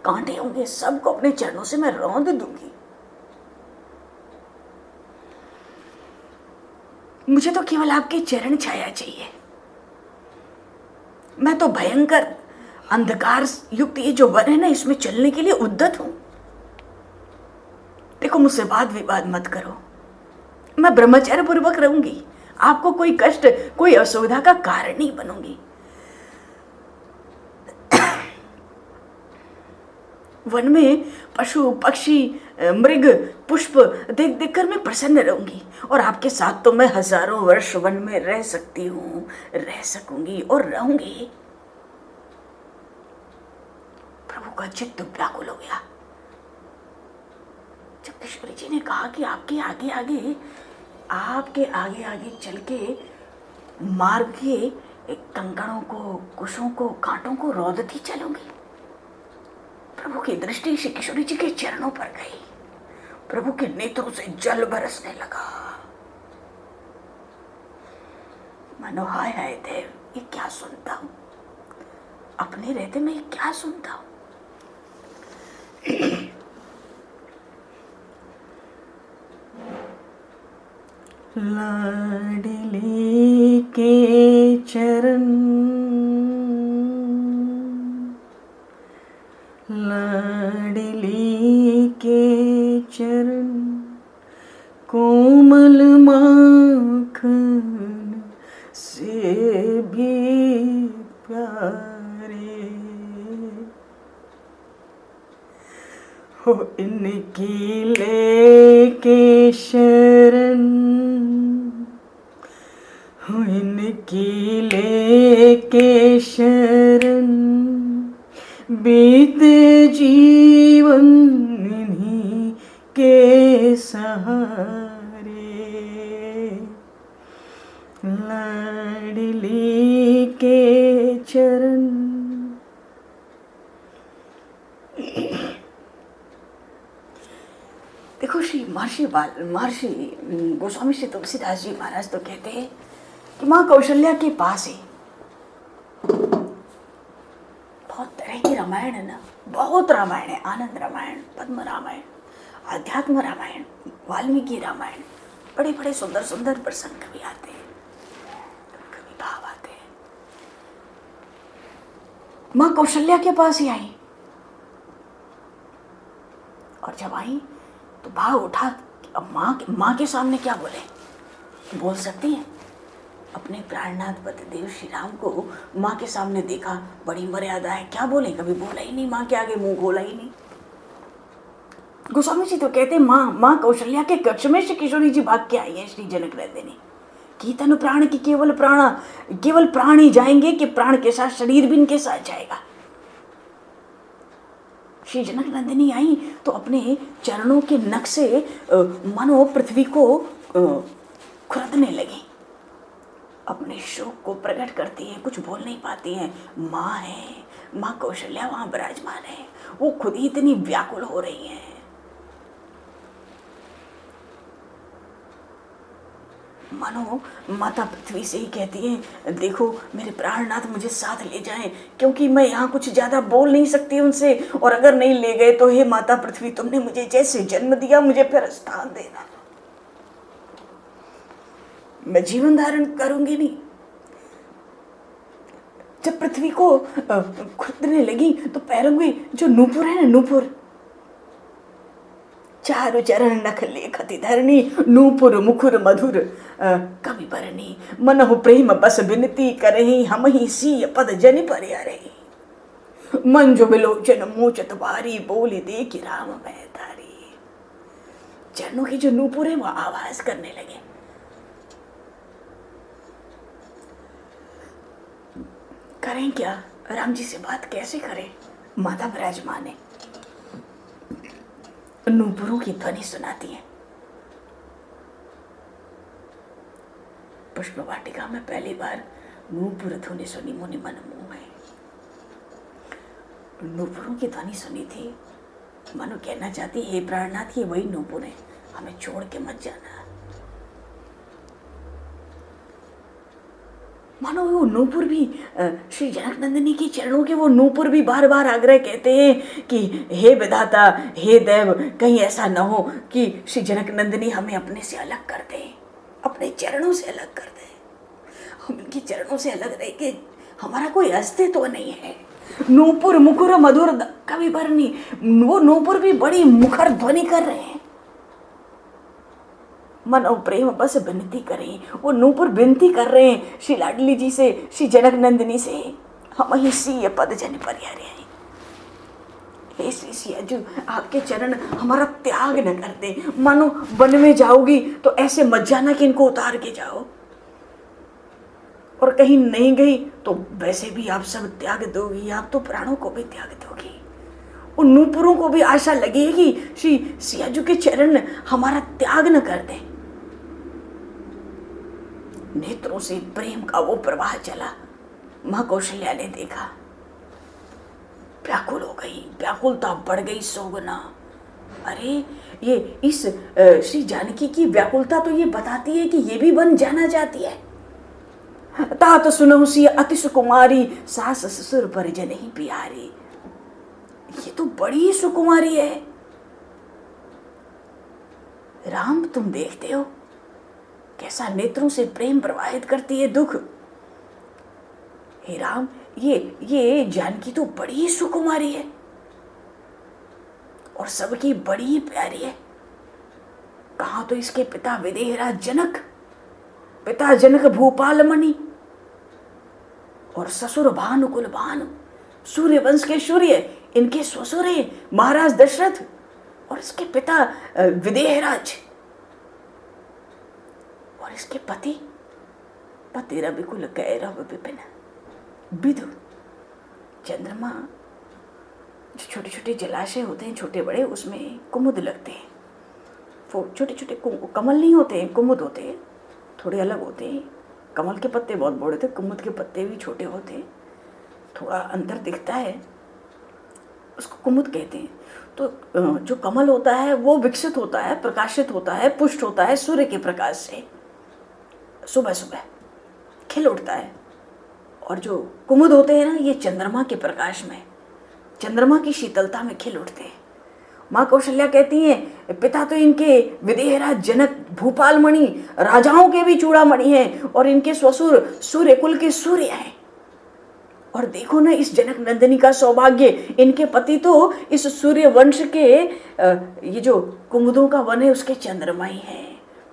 कांटे होंगे, सबको अपने चरणों से मैं रौंद दूंगी। मुझे तो केवल आपकी चरण छाया चाहिए। मैं तो भयंकर अंधकार युक्त ये जो वन है ना, इसमें चलने के लिए उद्यत हूं। देखो, मुझसे वाद विवाद मत करो, मैं ब्रह्मचर्य पूर्वक रहूंगी। आपको कोई कष्ट, कोई असुविधा का कारण नहीं बनूंगी। वन में पशु पक्षी मृग पुष्प देख देख कर मैं प्रसन्न रहूंगी, और आपके साथ तो मैं हजारों वर्ष वन में रह सकती हूँ, रह सकूंगी और रहूंगी। प्रभु का चित्त व्याकुल हो गया जब किशोरी जी ने कहा कि आपके आगे आगे चल के मार्ग के कंकड़ों को, कुशों को, कांटों को रौदती चलूंगी। प्रभु की दृष्टि श्री किशोरी जी के चरणों पर गई। प्रभु के नेत्रों से जल बरसने लगा। मानो हाय हाय देव, ये क्या सुनता हूं, अपने रहते में ये क्या सुनता हूं। लाडली के चरण, लाडली के चरण, कोमल माखन से भी प्यारे हो, इनकी लेके शरण हो, इनकी लेके शरण, बीते जीवन इन्हीं के सहारे, लाडली के चरण। देखो श्री महर्षि गोस्वामी श्री तुलसीदास जी महाराज तो कहते हैं कि माँ कौशल्या के पास ही बहुत तरह की रामायण है ना, बहुत रामायण है, आनंद रामायण, पद्म रामायण, आध्यात्म रामायण, वाल्मीकि रामायण, बड़े बड़े सुंदर सुंदर प्रसंग कभी आते हैं, कभी भाव आते हैं। माँ कौशल्या के पास ही आई, और जब आई तो भाव उठा कि अब माँ के सामने क्या बोले, बोल सकती हैं। अपने प्राणनाथ पतिदेव श्री राम को माँ के सामने देखा, बड़ी मर्यादा है, क्या बोले, कभी बोला ही नहीं, माँ के आगे मुंह खोला ही नहीं। गोस्वामी जी तो कहते माँ कौशल्या के कक्ष में श्री किशोरी जी भाग के आई है श्री जनक नंदिनी। की तनु प्राण की केवल प्राण ही जाएंगे कि प्राण के साथ शरीर भी इनके साथ जाएगा। श्री जनक नंदिनी आई तो अपने चरणों के नख से मानो पृथ्वी को खुरदने लगी, अपने शोक को प्रकट करती है, कुछ बोल नहीं पाती है। माँ है, माँ कौशल्या वहां विराजमान है, वो खुद ही इतनी व्याकुल हो रही है। मानो माता पृथ्वी से ही कहती है, देखो मेरे प्राणनाथ मुझे साथ ले जाएं, क्योंकि मैं यहाँ कुछ ज्यादा बोल नहीं सकती उनसे, और अगर नहीं ले गए तो हे माता पृथ्वी, तुमने मुझे जैसे जन्म दिया मुझे फिर स्थान देना, मैं जीवन धारण करूंगी नहीं। जब पृथ्वी को खुदने लगी तो पैरों में जो नूपुर है ना, नूपुर, चारु चरण नख लेखति धरणी, नूपुर मुखुर मधुर कवि बरनी, मनहु प्रेम बस बिनती करही, हम ही सी पद जन पर रही, मंजु बिलोचन मोचत बारी, बोली देखी राम मैं तारी। चरणों की जो नूपुर है वो आवाज करने लगे। करें क्या, राम जी से बात कैसे करें, माता विराजमान है, नूपुरों की ध्वनि सुनाती है। पुष्प वाटिका में पहली बार नूपुर ध्वनि सुनी, मुनि मन मोह है। नूपुरों की ध्वनि सुनी थी, मानो कहना चाहती, हे प्राणनाथ, ये वही नूपुर है, हमें छोड़ के मत जाना। मानो वो नूपुर भी श्री जनक नंदिनी के चरणों के वो नूपुर भी बार बार आग्रह कहते हैं कि हे विधाता, हे देव, कहीं ऐसा न हो कि श्री जनक नंदिनी हमें अपने से अलग कर दे, अपने चरणों से अलग कर दे। हम इनके चरणों से अलग रह के हमारा कोई अस्तित्व नहीं है। नूपुर मुखर मधुर कवि भरनी, वो नूपुर भी बड़ी मुखर ध्वनि कर रहे हैं। मन और प्रेम बस विनती करें, वो नूपुर विनती कर रहे हैं श्री लाडली जी से, श्री जनक नंदिनी से, हम ही सी ये पद जन पर हे श्री सियाजू, आपके चरण हमारा त्याग न कर दे। मानो वन में जाओगी तो ऐसे मत जाना कि इनको उतार के जाओ, और कहीं नहीं गई तो वैसे भी आप सब त्याग दोगी, आप तो प्राणों को भी त्याग दोगी। उन नूपुरों को भी आशा लगेगी श्री सियाजू के चरण हमारा त्याग न कर दे। नेत्रों से प्रेम का वो प्रवाह चला। मां कौशल्या ने देखा, व्याकुल हो गई, व्याकुलता बढ़ गई 100 गुना। अरे ये इस श्री जानकी की व्याकुलता तो ये बताती है कि ये भी बन जाना चाहती है। तात सुनहु सी अति सुकुमारी, सास ससुर परिजन ही प्यारी। ये तो बड़ी सुकुमारी है। राम तुम देखते हो कैसा नेत्रों से प्रेम प्रवाहित करती है दुख। हे राम, ये जानकी तो बड़ी सुकुमारी है और सबकी बड़ी प्यारी है। कहा तो इसके पिता विदेहराज जनक, पिता जनक भूपाल मणि और ससुर भानुकुल भानु, सूर्य वंश के सूर्य, इनके ससुर हैं महाराज दशरथ और इसके पिता विदेहराज, और इसके पति रविकुल कैरव विपिन विदु। चंद्रमा, जो छोटे छोटे जलाशय होते हैं छोटे बड़े, उसमें कुमुद लगते हैं। वो छोटे छोटे कमल नहीं होते हैं, कुमुद होते हैं, थोड़े अलग होते हैं। कमल के पत्ते बहुत बड़े होते हैं, कुमुद के पत्ते भी छोटे होते हैं, थोड़ा अंतर दिखता है, उसको कुमुद कहते हैं। तो जो कमल होता है वो विकसित होता है, प्रकाशित होता है, पुष्ट होता है सूर्य के प्रकाश से, सुबह सुबह खिल उठता है। और जो कुमुद होते हैं ना, ये चंद्रमा के प्रकाश में, चंद्रमा की शीतलता में खिल उठते हैं। माँ कौशल्या कहती हैं पिता तो इनके विदेहराज जनक भूपाल मणि, राजाओं के भी चूड़ामणि हैं, और इनके ससुर सूर्य कुल के सूर्य हैं। और देखो ना इस जनक नंदिनी का सौभाग्य, इनके पति तो इस सूर्य वंश के ये जो कुमुदों का वन है उसके चंद्रमा ही है।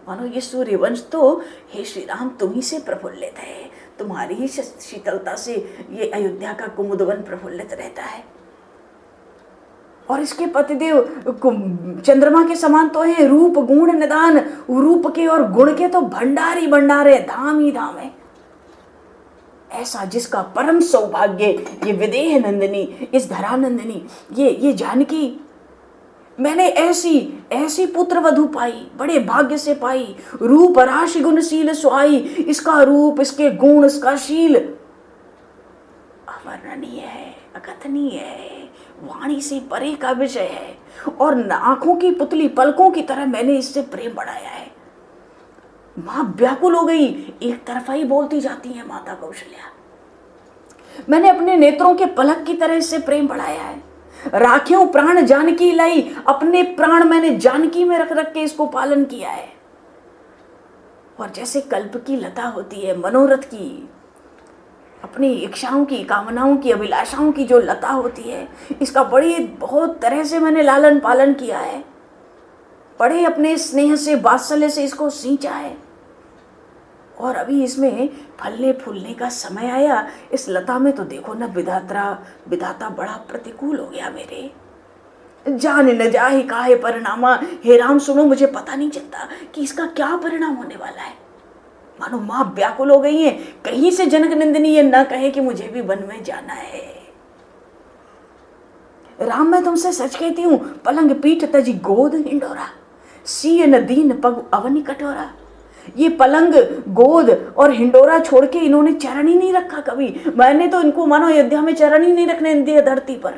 मानो ये सूर्य वंश तो हे श्री राम तुम ही से प्रफुल्लित है, तुम्हारी ही शीतलता से ये अयोध्या का कुमुद वन प्रफुल्लित रहता है। और इसके पतिदेव चंद्रमा के समान तो है, रूप गुण निदान, रूप के और गुण के तो भंडार ही भंडार है, धाम ही धाम है। ऐसा जिसका परम सौभाग्य ये विदेह नंदिनी, इस धरानंदिनी, ये जानकी, मैंने ऐसी पुत्र वधु पाई, बड़े भाग्य से पाई। रूप राशि गुणशील सुहाई, इसका रूप, इसके गुण, इसका शील अवर्णनीय है, अकथनीय है, वाणी से परे का विषय है। और आंखों की पुतली पलकों की तरह मैंने इससे प्रेम बढ़ाया है। मां व्याकुल हो गई, एक तरफा ही बोलती जाती है माता कौशल्या। मैंने अपने नेत्रों के पलक की तरह इससे प्रेम बढ़ाया है। राख्यों प्राण जानकी लाई, अपने प्राण मैंने जानकी में रख रख के इसको पालन किया है। और जैसे कल्प की लता होती है, मनोरथ की, अपनी इच्छाओं की, कामनाओं की, अभिलाषाओं की जो लता होती है, इसका बड़ी बहुत तरह से मैंने लालन पालन किया है। बड़े अपने स्नेह से, वात्सल्य से इसको सींचा है। और अभी इसमें फलने फूलने का समय आया। इस लता में तो देखो ना विधाता बड़ा प्रतिकूल हो गया मेरे। जान न जाहि काहे परिणामा, हे राम सुनो, मुझे पता नहीं चलता कि इसका क्या परिणाम होने वाला है। मानो माँ व्याकुल हो गई है, कहीं से जनक नंदिनी ये न कहे कि मुझे भी वन में जाना है। राम मैं तुमसे सच कहती हूँ, पलंग पीठ तजी गोद हिंडोरा, सीय न दीन पग अवनी कटोरा। ये पलंग, गोद और हिंडोरा छोड़ के इन्होंने चरण ही नहीं रखा कभी। मैंने तो इनको मानो अयोध्या में चरण ही नहीं रखने दिया धरती पर।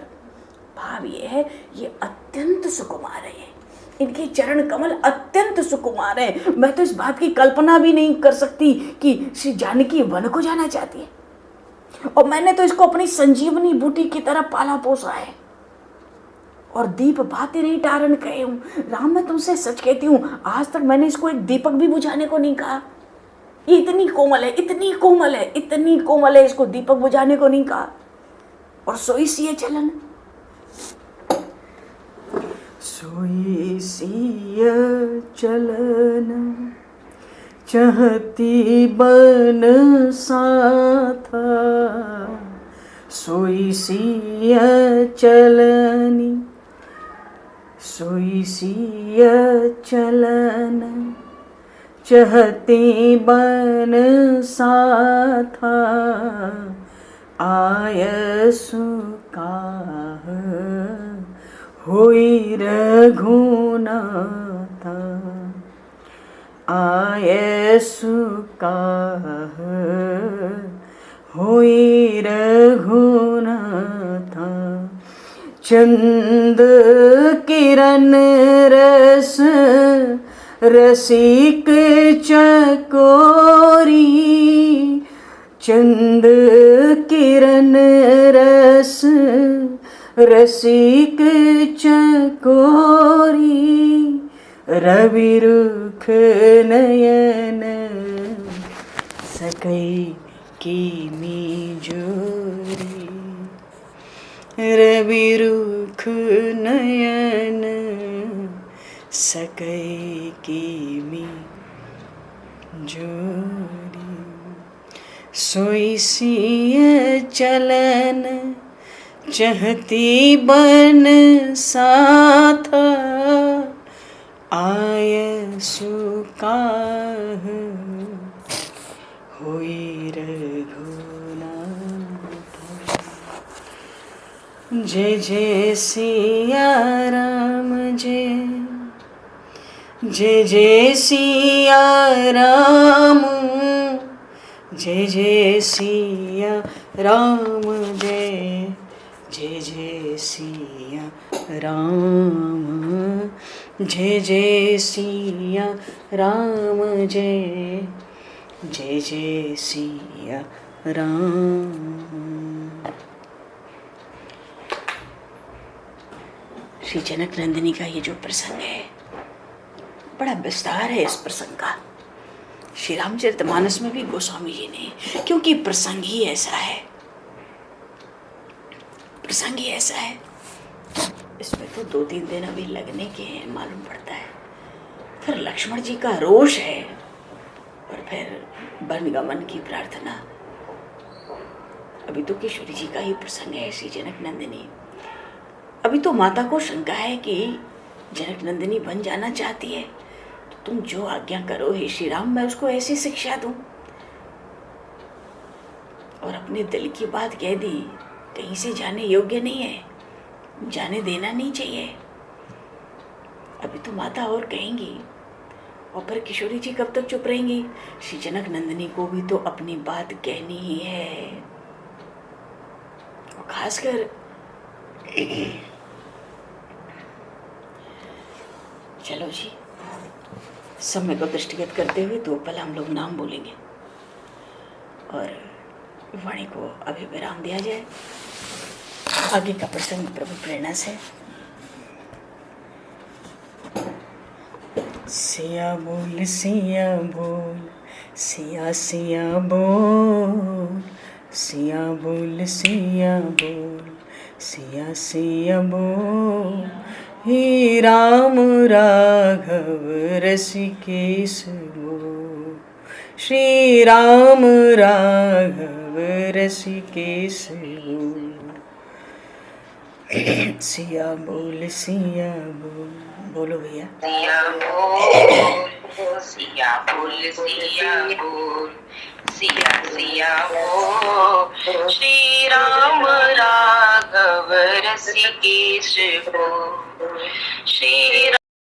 भाव ये है, ये अत्यंत सुकुमार है, इनके चरण कमल अत्यंत सुकुमार है। मैं तो इस बात की कल्पना भी नहीं कर सकती कि श्री जानकी वन को जाना चाहती है। और मैंने तो इसको अपनी संजीवनी बूटी की तरह पाला पोसा है। और दीप भाती नहीं टारन कहे हूँ। राम मैं तुमसे सच कहती हूँ, आज तक मैंने इसको एक दीपक भी बुझाने को नहीं कहा। ये इतनी कोमल है, इतनी कोमल है, इतनी कोमल है, इसको दीपक बुझाने को नहीं कहा। और सोई सी चलन, सोई सी चलन, चहती बन साथा, सोई सिय चलनी सोई सिय चलन चहती बन साथा आय सुकाह होई रघुनाथा आय सुकाह होई रघुनाथा चंद किरण रस रसिक चकोरी चंद किरण रस रसिक चकोरी रवि रुख नयन सकई कीमी जोरी रवि रुख नयन सकई कीमी जोरी सोई सिय चलन चहती बन साथ आय सुकाह होई रघुनाथ जय जय सिया राम जय जय सिया राम जय जय सिया राम जय जय सिया राम जय जय सिया राम जय जय सिया राम। श्री जनक नंदिनी का ये जो प्रसंग है बड़ा विस्तार है। इस प्रसंग का श्री रामचरितमानस में भी गोस्वामी जी ने, क्योंकि प्रसंग ही ऐसा है, प्रसंग ही ऐसा है, इसमें तो 2-3 दिन अभी लगने के हैं मालूम पड़ता है। फिर लक्ष्मण जी का रोष है और फिर वनगमन की प्रार्थना। अभी तो किशोरी जी का ही प्रसंग है श्री जनक नंदिनी। अभी तो माता को शंका है कि जनक नंदिनी बन जाना चाहती है, तो तुम जो आज्ञा करो हे श्री राम, मैं उसको ऐसी शिक्षा दूं। और अपने दिल की बात कह दी, कहीं से जाने योग्य नहीं है, जाने देना नहीं चाहिए। अभी तो माता और कहेंगी, और फिर किशोरी जी कब तक चुप रहेंगी? श्री जनक नंदिनी को भी तो अपनी बात कहनी ही है। और खासकर चलो जी, समय को दृष्टिगत करते हुए 2 पल हम लोग नाम बोलेंगे और वाणी को अभी विराम दिया जाए। आगे का प्रसंग प्रभु प्रेरणा से। सिया बोल सिया बोल सिया सिया बोल सिया बोल सिया बोल सिया सिया बोल हे राम राघव रसिकेश बोल श्री राम राघव रसिकेश बोल सिया बोल सिया बोल। बोलो भैया। सिया बोल सिया बोल सिया बोल सिया सिया बोल श्री राम राघव रसिकेश बोल श्री